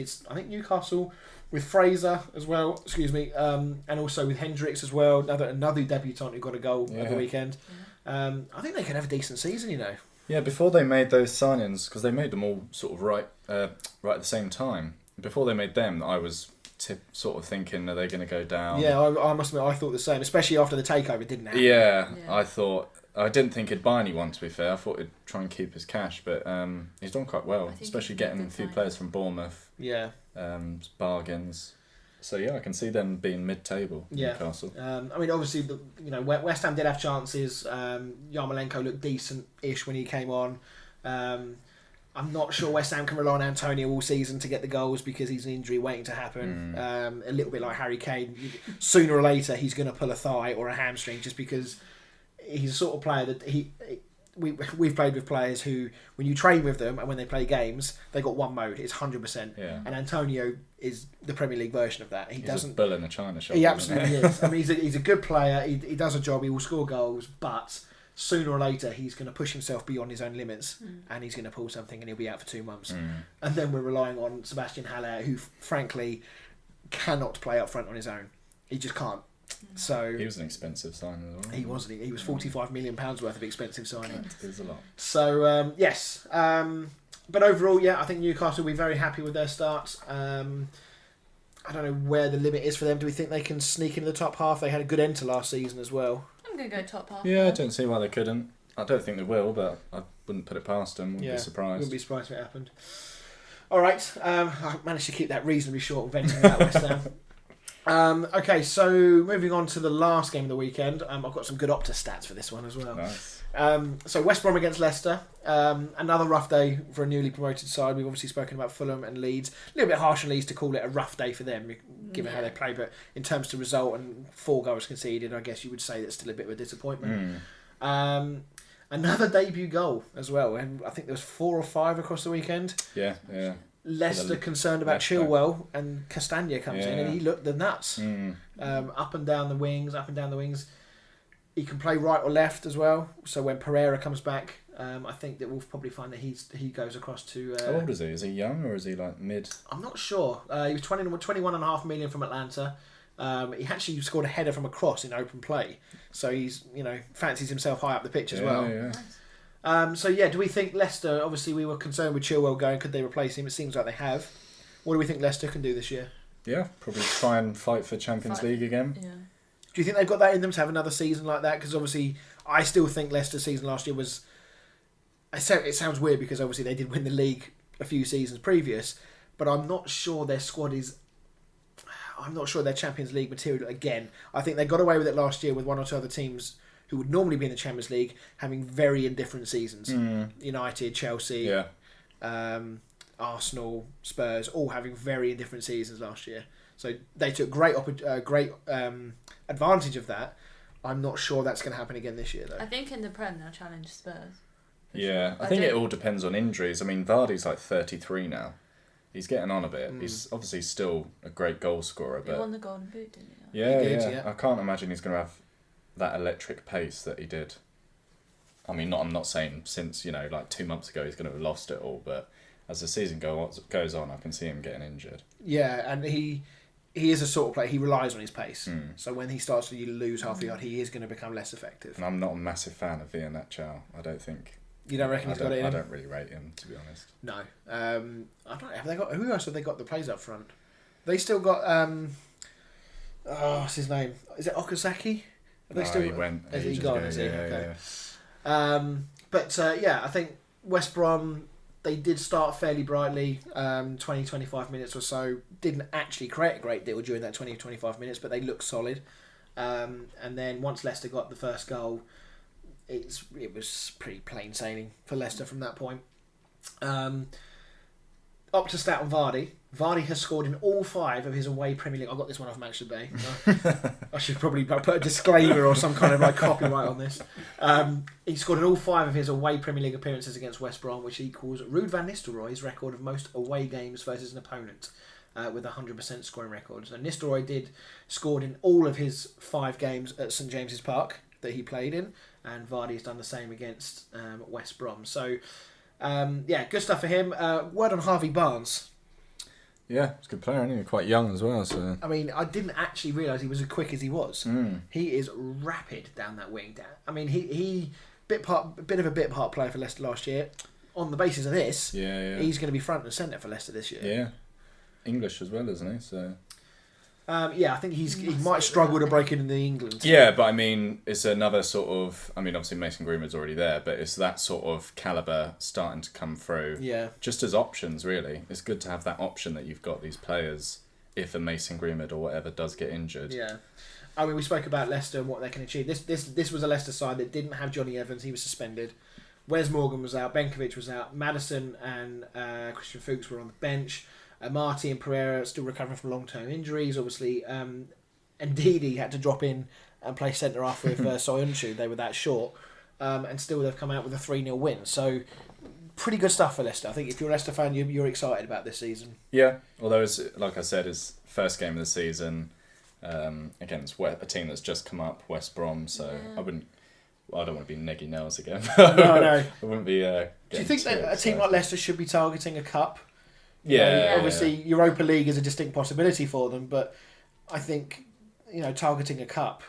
Newcastle with Fraser as well. And also with Hendricks as well. Another debutant who got a goal at the weekend. I think they can have a decent season. Yeah, before they made those signings, because they made them all sort of right at the same time. Before they made them, I was sort of thinking, are they going to go down? Yeah, I must admit, I thought the same, especially after the takeover didn't happen. Yeah, I didn't think he'd buy anyone, to be fair. I thought he'd try and keep his cash, but he's done quite well, especially getting a few players from Bournemouth. Yeah. Bargains. So yeah, I can see them being mid-table. Newcastle. I mean, obviously, West Ham did have chances. Yarmolenko looked decent-ish when he came on. I'm not sure West Ham can rely on Antonio all season to get the goals because he's an injury waiting to happen. A little bit like Harry Kane. Sooner or later, he's going to pull a thigh or a hamstring just because he's the sort of player that we've played with players who, when you train with them and when they play games, they got one mode. It's 100%. Yeah. And Antonio is the Premier League version of that. He's a bull in a china shop. He absolutely is. I mean, he's a good player. He does a job. He will score goals, but sooner or later he's going to push himself beyond his own limits and he's going to pull something and he'll be out for 2 months. And then we're relying on Sebastian Haller, who frankly cannot play up front on his own. He just can't. So he was an expensive signing as well. He wasn't. He was £45 million worth of expensive signing. It was a lot. So yes, but overall, I think Newcastle will be very happy with their start. I don't know where the limit is for them. Do we think they can sneak into the top half? They had a good end to last season as well. I'm going to go top half. Yeah, I don't see why they couldn't. I don't think they will, but I wouldn't put it past them. Wouldn't be surprised. Wouldn't be surprised if it happened. All right, I managed to keep that reasonably short, venting that West Ham. Okay, so moving on to the last game of the weekend. I've got some good Opta stats for this one as well. Nice. So West Brom against Leicester. Another rough day for a newly promoted side. We've obviously spoken about Fulham and Leeds. A little bit harsh on Leeds to call it a rough day for them, given how they play. But in terms of result and 4 goals conceded, I guess you would say that's still a bit of a disappointment. Another debut goal as well, and I think there was 4 or 5 across the weekend. Yeah. Leicester concerned about Chilwell, and Castagna comes in and he looked the nuts. Up and down the wings. He can play right or left as well. So when Pereira comes back, I think that we'll probably find that he goes across to... How old is he? Is he young or is he like mid? I'm not sure. He was 21.5 million from Atlanta. He actually scored a header from a cross in open play. So he's, fancies himself high up the pitch as well. Yeah. Do we think Leicester, obviously we were concerned with Chilwell going, could they replace him? It seems like they have. What do we think Leicester can do this year? Yeah, probably try and fight for Champions League again. Yeah. Do you think they've got that in them to have another season like that? Because obviously I still think Leicester's season last year was... It sounds weird because obviously they did win the league a few seasons previous, but I'm not sure their squad is... I'm not sure they're Champions League material again. I think they got away with it last year with 1 or 2 other teams who would normally be in the Champions League having very indifferent seasons. United, Chelsea, Arsenal, Spurs, all having very indifferent seasons last year. So they took great advantage of that. I'm not sure that's going to happen again this year, though. I think in the Prem they'll challenge Spurs. Yeah, I think it all depends on injuries. I mean, Vardy's like 33 now. He's getting on a bit. He's obviously still a great goal scorer, but He won the Golden Boot, didn't he? Yeah. I can't imagine he's going to have that electric pace that he did. I mean, I'm not saying since, like 2 months ago he's going to have lost it all, but as the season goes on, I can see him getting injured. Yeah, and he is a sort of player, he relies on his pace. So when he starts to lose half the yard, he is going to become less effective. And I'm not a massive fan of Ian Chow. I don't think... You don't reckon he's got it in him? I don't really rate him, to be honest. No. I don't know. Have they got... Who else have they got that plays up front? They still got... what's his name? Is it Okazaki? Have they still... He went Is he ages gone? ago, Is he? yeah. I think West Brom, they did start fairly brightly, 20-25 minutes or so. Didn't actually create a great deal during that 20-25 minutes, but they looked solid. And then once Leicester got the first goal, it was pretty plain sailing for Leicester from that point. Up to stat on Vardy. Vardy has scored in all 5 of his away Premier League. I got this one off Match Today. I should probably put a disclaimer or some kind of copyright on this. He scored in all 5 of his away Premier League appearances against West Brom, which equals Ruud van Nistelrooy's record of most away games versus an opponent, with a 100% scoring record. So Nistelrooy scored in all of his 5 games at St James's Park that he played in, and Vardy has done the same against West Brom. So, good stuff for him. Word on Harvey Barnes. Yeah, he's a good player, isn't he? Quite young as well. So I mean, I didn't actually realise he was as quick as he was. He is rapid down that wing. I mean, he bit of a bit part player for Leicester last year. On the basis of this, he's going to be front and centre for Leicester this year. Yeah, English as well, isn't he? So. I think he might struggle to break into the England team. Yeah, but I mean, it's another sort of... I mean, obviously Mason Greenwood's already there, but it's that sort of calibre starting to come through. Yeah. Just as options, really. It's good to have that option that you've got these players if a Mason Greenwood or whatever does get injured. Yeah. I mean, we spoke about Leicester and what they can achieve. This was a Leicester side that didn't have Johnny Evans. He was suspended. Wes Morgan was out. Benkovic was out. Maddison and Christian Fuchs were on the bench. Marty and Pereira are still recovering from long-term injuries. Obviously, Ndidi had to drop in and play centre-half with Soyuncu. They were that short. And still they've come out with a 3-0 win. So, pretty good stuff for Leicester. I think if you're a Leicester fan, you're excited about this season. Yeah, although, like I said, it's first game of the season against a team that's just come up, West Brom. So, I don't want to be neggy nails again. No. I wouldn't be... Do you think that a team like Leicester should be targeting a cup? Yeah. Obviously, Europa League is a distinct possibility for them, but I think targeting a cup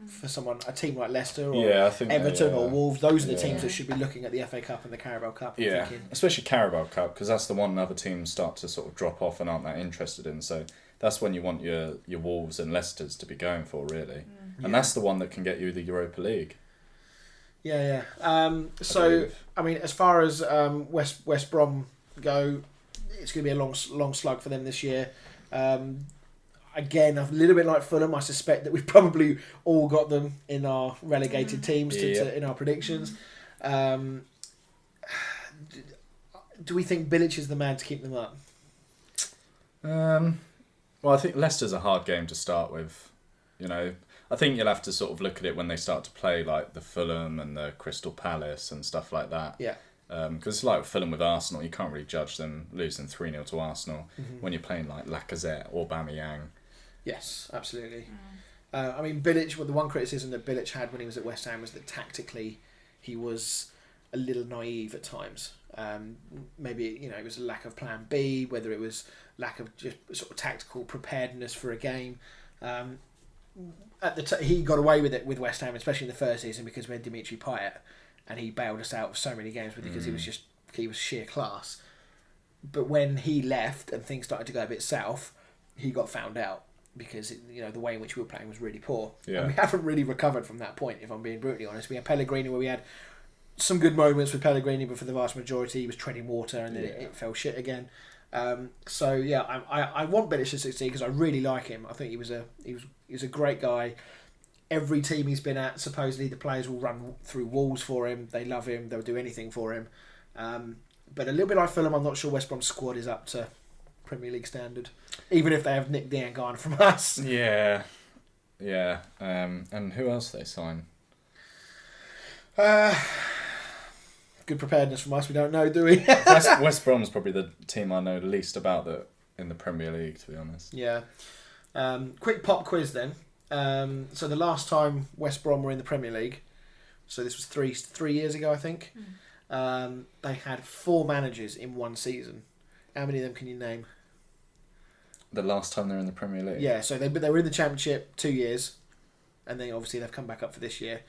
for a team like Leicester or Everton or Wolves, those are the teams that should be looking at the FA Cup and the Carabao Cup. I'm thinking. Especially Carabao Cup, because that's the one other teams start to sort of drop off and aren't that interested in. So that's when you want your Wolves and Leicesters to be going for, really. And that's the one that can get you the Europa League. Yeah. So, I mean, as far as West Brom go, it's going to be a long slug for them this year. Again, a little bit like Fulham, I suspect that we've probably all got them in our relegated teams in our predictions. Do we think Bilic is the man to keep them up? Well, I think Leicester's a hard game to start with. I think you'll have to sort of look at it when they start to play like the Fulham and the Crystal Palace and stuff like that. Yeah. Because it's like Fulham with Arsenal, you can't really judge them losing 3-0 to Arsenal when you're playing like Lacazette or Aubameyang. Yes, absolutely. I mean, Bilic, the one criticism that Bilic had when he was at West Ham was that tactically he was a little naive at times. Maybe, it was a lack of plan B, whether it was lack of just sort of tactical preparedness for a game. He got away with it with West Ham, especially in the first season, because we had Dimitri Payet, and he bailed us out of so many games because he was sheer class. But when he left and things started to go a bit south, he got found out because the way in which we were playing was really poor. Yeah. And we haven't really recovered from that point, if I'm being brutally honest. We had Pellegrini, where we had some good moments with Pellegrini, but for the vast majority he was treading water, and then it fell shit again. I want Bilic to succeed because I really like him. I think he was a great guy. Every team he's been at, supposedly the players will run through walls for him. They love him. They'll do anything for him. But a little bit like Fulham, I'm not sure West Brom's squad is up to Premier League standard, even if they have Nick Dean gone from us. Yeah. And who else they sign? Good preparedness from us. We don't know, do we? West Brom's probably the team I know the least about in the Premier League, to be honest. Yeah. Quick pop quiz then. So the last time West Brom were in the Premier League, so this was three years ago, I think. They had 4 managers in one season. How many of them can you name? The last time they were in the Premier League? Yeah, so they were in the Championship 2 years, and then obviously they've come back up for this year.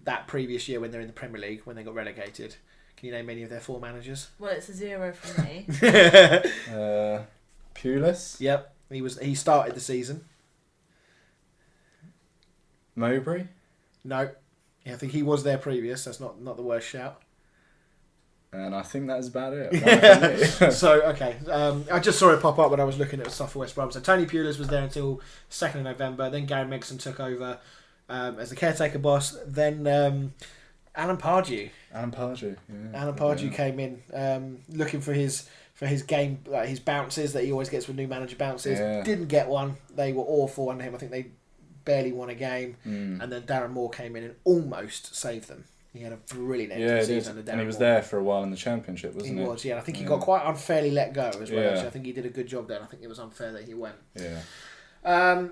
That previous year when they're in the Premier League, when they got relegated, can you name any of their 4 managers? Well, it's a 0 from me. Pulis? Yep, he started the season. Mowbray? No, I think he was there previous. That's not the worst shout. And I think that's about it. So, okay. I just saw it pop up when I was looking at stuff for West Brom. So Tony Pulis was there until 2nd of November. Then Gary Megson took over as the caretaker boss. Then Alan Pardew. Alan Pardew Came in looking for his game, like his bounces that he always gets when new manager bounces. Yeah. Didn't get one. They were awful under him. I think they barely won a game. And then Darren Moore came in and almost saved them. He had a brilliant end to the season under Darren and he was Moore. there for a while in the Championship, wasn't he? He was, yeah. I think he got quite unfairly let go as well. Yeah. Actually. I think he did a good job there. I think it was unfair that he went. Yeah.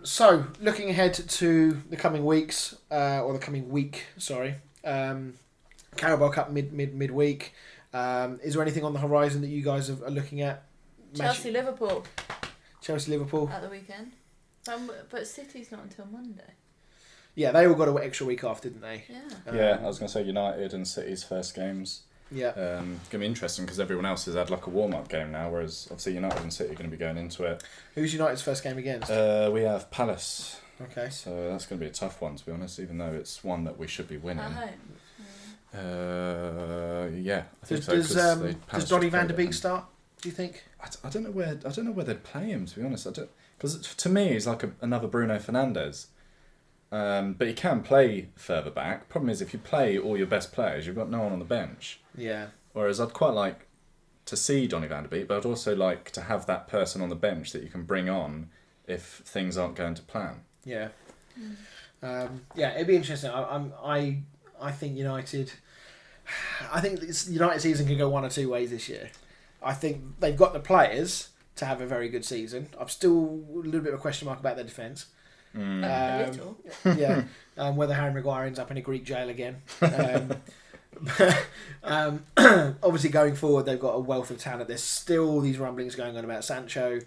So, looking ahead to the coming weeks, or the coming week, sorry. Carabao Cup midweek. Is there anything on the horizon that you guys are looking at? Chelsea-Liverpool. Chelsea-Liverpool. At the weekend. But City's not until Monday. Yeah, they all got an extra week off, didn't they? Yeah. I was going to say United and City's first games. Yeah. Going to be interesting because everyone else has had like a warm-up game now, whereas obviously United and City are going to be going into it. Who's United's first game against? We have Palace. Okay. So that's going to be a tough one, to be honest, even though it's one that we should be winning. At home. Yeah, I think Does Donny van der Beek start, do you think? I don't know where they'd play him, to be honest. Because to me he's like another Bruno Fernandes. But he can play further back. Problem is, if you play all your best players, you've got no one on the bench. Yeah. Whereas I'd quite like to see Donny van der Beek, but I'd also like to have that person on the bench that you can bring on if things aren't going to plan. Yeah. It'd be interesting. I think United. I think this United season can go one or two ways this year. I think they've got the players to have a very good season. I'm still a little bit of a question mark about their defence. A little. Yeah. Whether Harry Maguire ends up in a Greek jail again. Obviously, going forward, they've got a wealth of talent. There's still these rumblings going on about Sancho.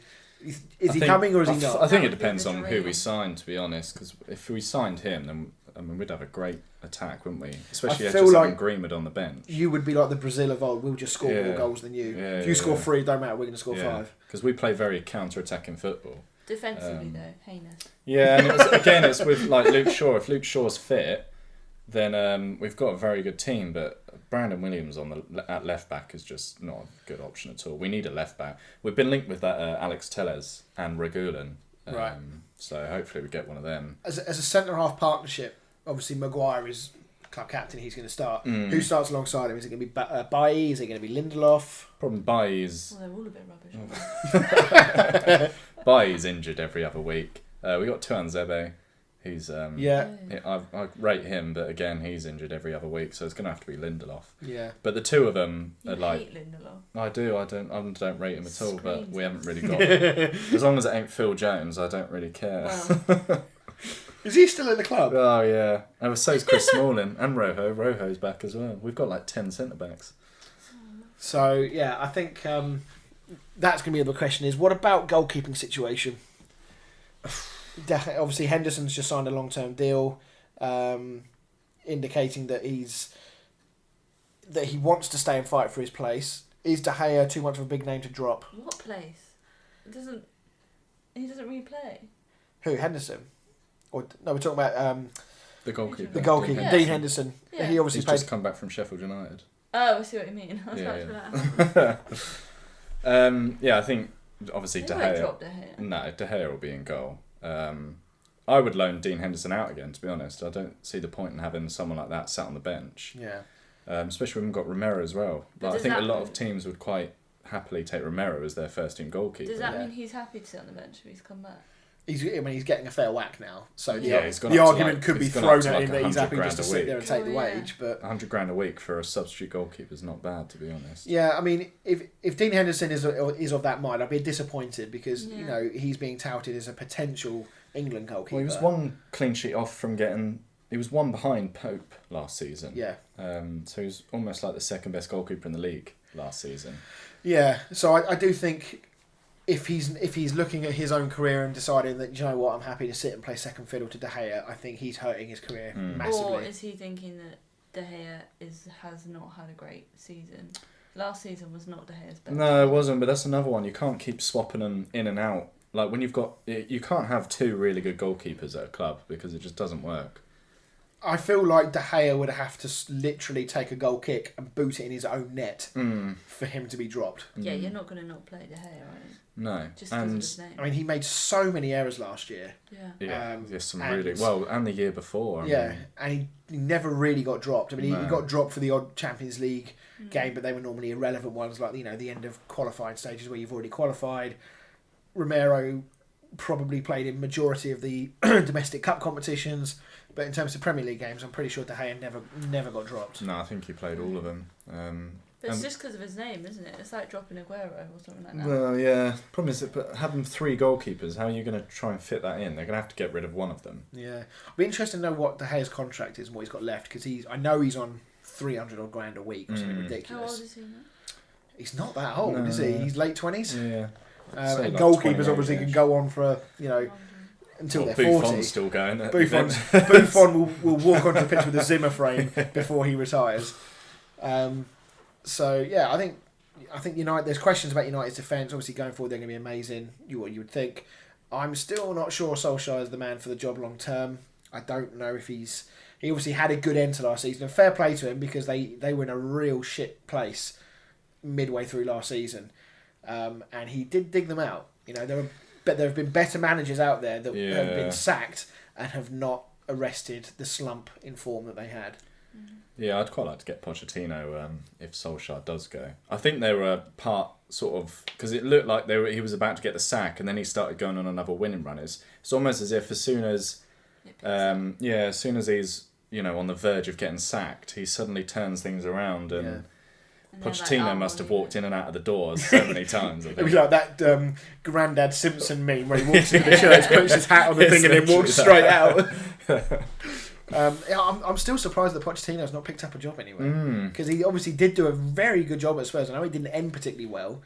Is he coming or is he not? I think it depends on who we sign, to be honest. Because if we signed him, then we'd have a great attack, wouldn't we? Especially just having Greenwood on the bench. You would be like the Brazil of old. We'll just score more goals than you. If you score 3, it don't matter. We're going to score 5. Because we play very counter-attacking football. Defensively though, heinous. Yeah, and it's with like Luke Shaw. If Luke Shaw's fit, then we've got a very good team. But Brandon Williams at left back is just not a good option at all. We need a left back. We've been linked with that Alex Telles and Regulin. Right. So hopefully we get one of them. As a centre half partnership, obviously Maguire is club captain. He's going to start. Who starts alongside him? Is it going to be Bailly? Is it going to be Lindelof? Problem Bailly is. Well, they're all a bit rubbish. Aren't Bailly's injured every other week. We got Tuan Zebe. He's I rate him, but again he's injured every other week, so it's going to have to be Lindelof. Yeah. But the two of them you are like. hate Lindelof. I do. I don't rate him at all. But we haven't really got. As long as it ain't Phil Jones, I don't really care. Wow. Is he still in the club? Oh yeah. And so's Chris Smalling and Rojo. Rojo's back as well. We've got like 10 centre backs. So yeah, I think that's going to be the question: is what about goalkeeping situation? Obviously, Henderson's just signed a long-term deal, indicating that he wants to stay and fight for his place. Is De Gea too much of a big name to drop? What place? He doesn't really play. Who, Henderson? Or no, we're talking about The goalkeeper. the goalkeeper, Yeah. Dean Henderson. Yeah. He obviously He's played. just come back from Sheffield United. Oh, I see what you mean. I was Yeah, about to that. Yeah, I think obviously They De won't Gea. drop De Gea. No, De Gea will be in goal. I would loan Dean Henderson out again, to be honest. I don't see the point in having someone like that sat on the bench. Yeah. Especially when we've got Romero as well. But Like, I does think a that lot mean- of teams would quite happily take Romero as their first team goalkeeper. Does that Yeah. mean he's happy to sit on the bench if he's come back? He's getting a fair whack now. So He's gone the up to argument like- could be he's gone thrown up to at like him that he's 100 happy just grand to a sit there week. and take the Oh, yeah. wage. But £100 a week for a substitute goalkeeper is not bad, to be honest. yeah, I mean, if Dean Henderson is of that mind, I'd be disappointed because Yeah. he's being touted as a potential England goalkeeper. Well, he was one clean sheet off from getting. He was one behind Pope last season. Yeah. So he was almost like the second best goalkeeper in the league last season. Yeah, so I do think if he's looking at his own career and deciding that, you know what, I'm happy to sit and play second fiddle to De Gea, I think he's hurting his career massively. Or is he thinking that De Gea has not had a great season? Last season was not De Gea's best. No, it wasn't. But that's another one. You can't keep swapping them in and out. Like when you can't have two really good goalkeepers at a club because it just doesn't work. I feel like De Gea would have to literally take a goal kick and boot it in his own net for him to be dropped. Yeah, you're not going to not play De Gea, right? No. Just because of his name. I mean, he made so many errors last year. Yeah. Yeah, there's some and- really and the year before. I Yeah, mean, and he never really got dropped. I mean, he No. got dropped for the odd Champions League game, but they were normally irrelevant ones, like the end of qualifying stages where you've already qualified. Romero probably played in majority of the domestic cup competitions, but in terms of Premier League games, I'm pretty sure De Gea never got dropped. No, I think he played all of them. But it's just because of his name, isn't it? It's like dropping Aguero or something like that. Well, yeah. Problem is that but having three goalkeepers, how are you going to try and fit that in? They're going to have to get rid of one of them. Yeah, I'd be interested to know what De Gea's contract is and what he's got left, because I know he's on 300 odd grand a week or something How ridiculous. old is he now? He's not that old, No. is he? He's late 20s. Yeah. And Say like goalkeepers 28 obviously can go on for until Well, they're 40. Buffon's still going. Buffon will walk onto the pitch with a Zimmer frame before he retires. So yeah, I think United. There's questions about United's defence. Obviously, going forward, they're going to be amazing. You would think. I'm still not sure Solskjaer is the man for the job long term. I don't know if he obviously had a good end to last season. And fair play to him because they were in a real shit place midway through last season, and he did dig them out. There have been better managers out there that have been sacked and have not arrested the slump in form that they had. Yeah, I'd quite like to get Pochettino if Solskjaer does go. I think they were part sort of because it looked like he was about to get the sack, and then he started going on another winning run. It's almost as if as soon as he's on the verge of getting sacked, he suddenly turns things around and. Yeah. And they're Pochettino like, must have walked in and out of the doors so many times. I It was think. like that Grandad Simpson meme where he walks into the church, puts his hat on the thing, and then walks straight out. I'm still surprised that Pochettino's not picked up a job anywhere, because he obviously did do a very good job at Spurs. I know he didn't end particularly well.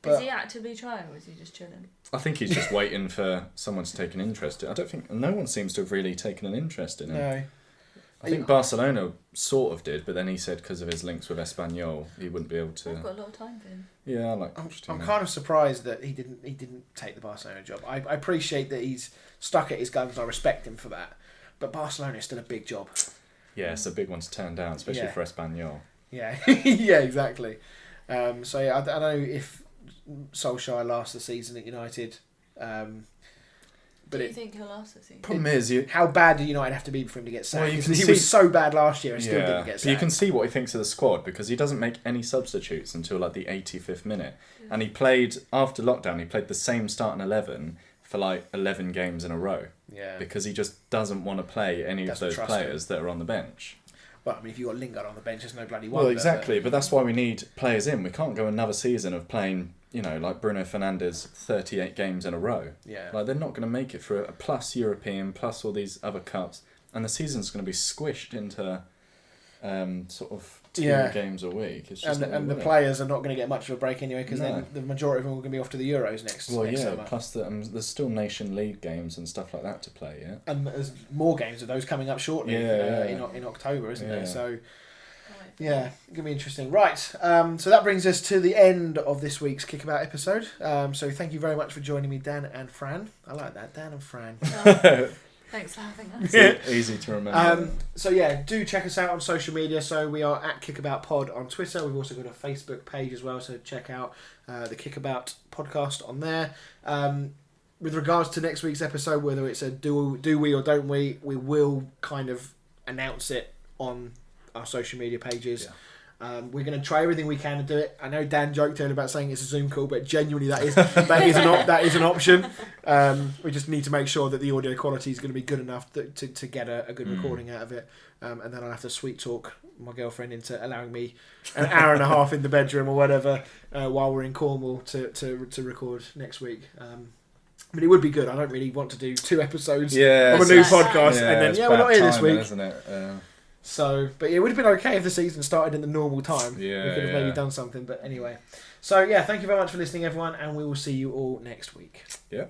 But is he actively trying or is he just chilling? I think he's just waiting for someone to take an interest. I don't think no one seems to have really taken an interest in him. No. I think Barcelona sort of did, but then he said because of his links with Espanyol, he wouldn't be able to. I've got a lot of time for him. Yeah, I like. I'm kind of surprised that he didn't take the Barcelona job. I appreciate that he's stuck at his guns. I respect him for that. But Barcelona is still a big job. Yeah, it's a big one to turn down, especially for Espanyol. Yeah, yeah, exactly. So yeah, I don't know if Solskjaer lasts the season at United. But do you think he'll last the season? Problem is, how bad do United have to be for him to get sacked? Well, Because he was so bad last year and still didn't get sacked. But you can see what he thinks of the squad because he doesn't make any substitutes until like the 85th minute. Yeah. And he played, after lockdown, he played the same starting 11 for like 11 games in a row. Yeah. Because he just doesn't want to play any of those players that are on the bench. Well, I mean, if you've got Lingard on the bench, there's no bloody wonder. Well, exactly, but that's why we need players in. We can't go another season of playing, like Bruno Fernandes 38 games in a row. Yeah. Like, they're not going to make it for a plus European, plus all these other cups. And the season's going to be squished into sort of 2 games a week. It's just and the players are not going to get much of a break anyway because then the majority of them are going to be off to the Euros next summer. Plus there's still Nation League games and stuff like that to play, yeah. And there's more games of those coming up shortly in October, isn't there? So, yeah, it's going to be interesting. Right, so that brings us to the end of this week's Kickabout episode. So thank you very much for joining me, Dan and Fran. I like that, Dan and Fran. Thanks for having us. Easy to remember. So yeah, do check us out on social media. So we are at Kickabout Pod on Twitter. We've also got a Facebook page as well. So check out the Kickabout podcast on there. With regards to next week's episode, whether it's a do we or don't we will kind of announce it on our social media pages. Yeah. We're going to try everything we can to do it. I know Dan joked earlier about saying it's a Zoom call, but genuinely that is an option. We just need to make sure that the audio quality is going to be good enough to get a good recording out of it. And then I'll have to sweet talk my girlfriend into allowing me an hour and a half in the bedroom or whatever while we're in Cornwall to record next week. But it would be good. I don't really want to do 2 episodes of a new podcast and then we're not here this week. Isn't it? So, but it would have been okay if the season started in the normal time. Yeah, we could have maybe done something, but anyway. So, yeah, thank you very much for listening, everyone, and we will see you all next week. Yeah.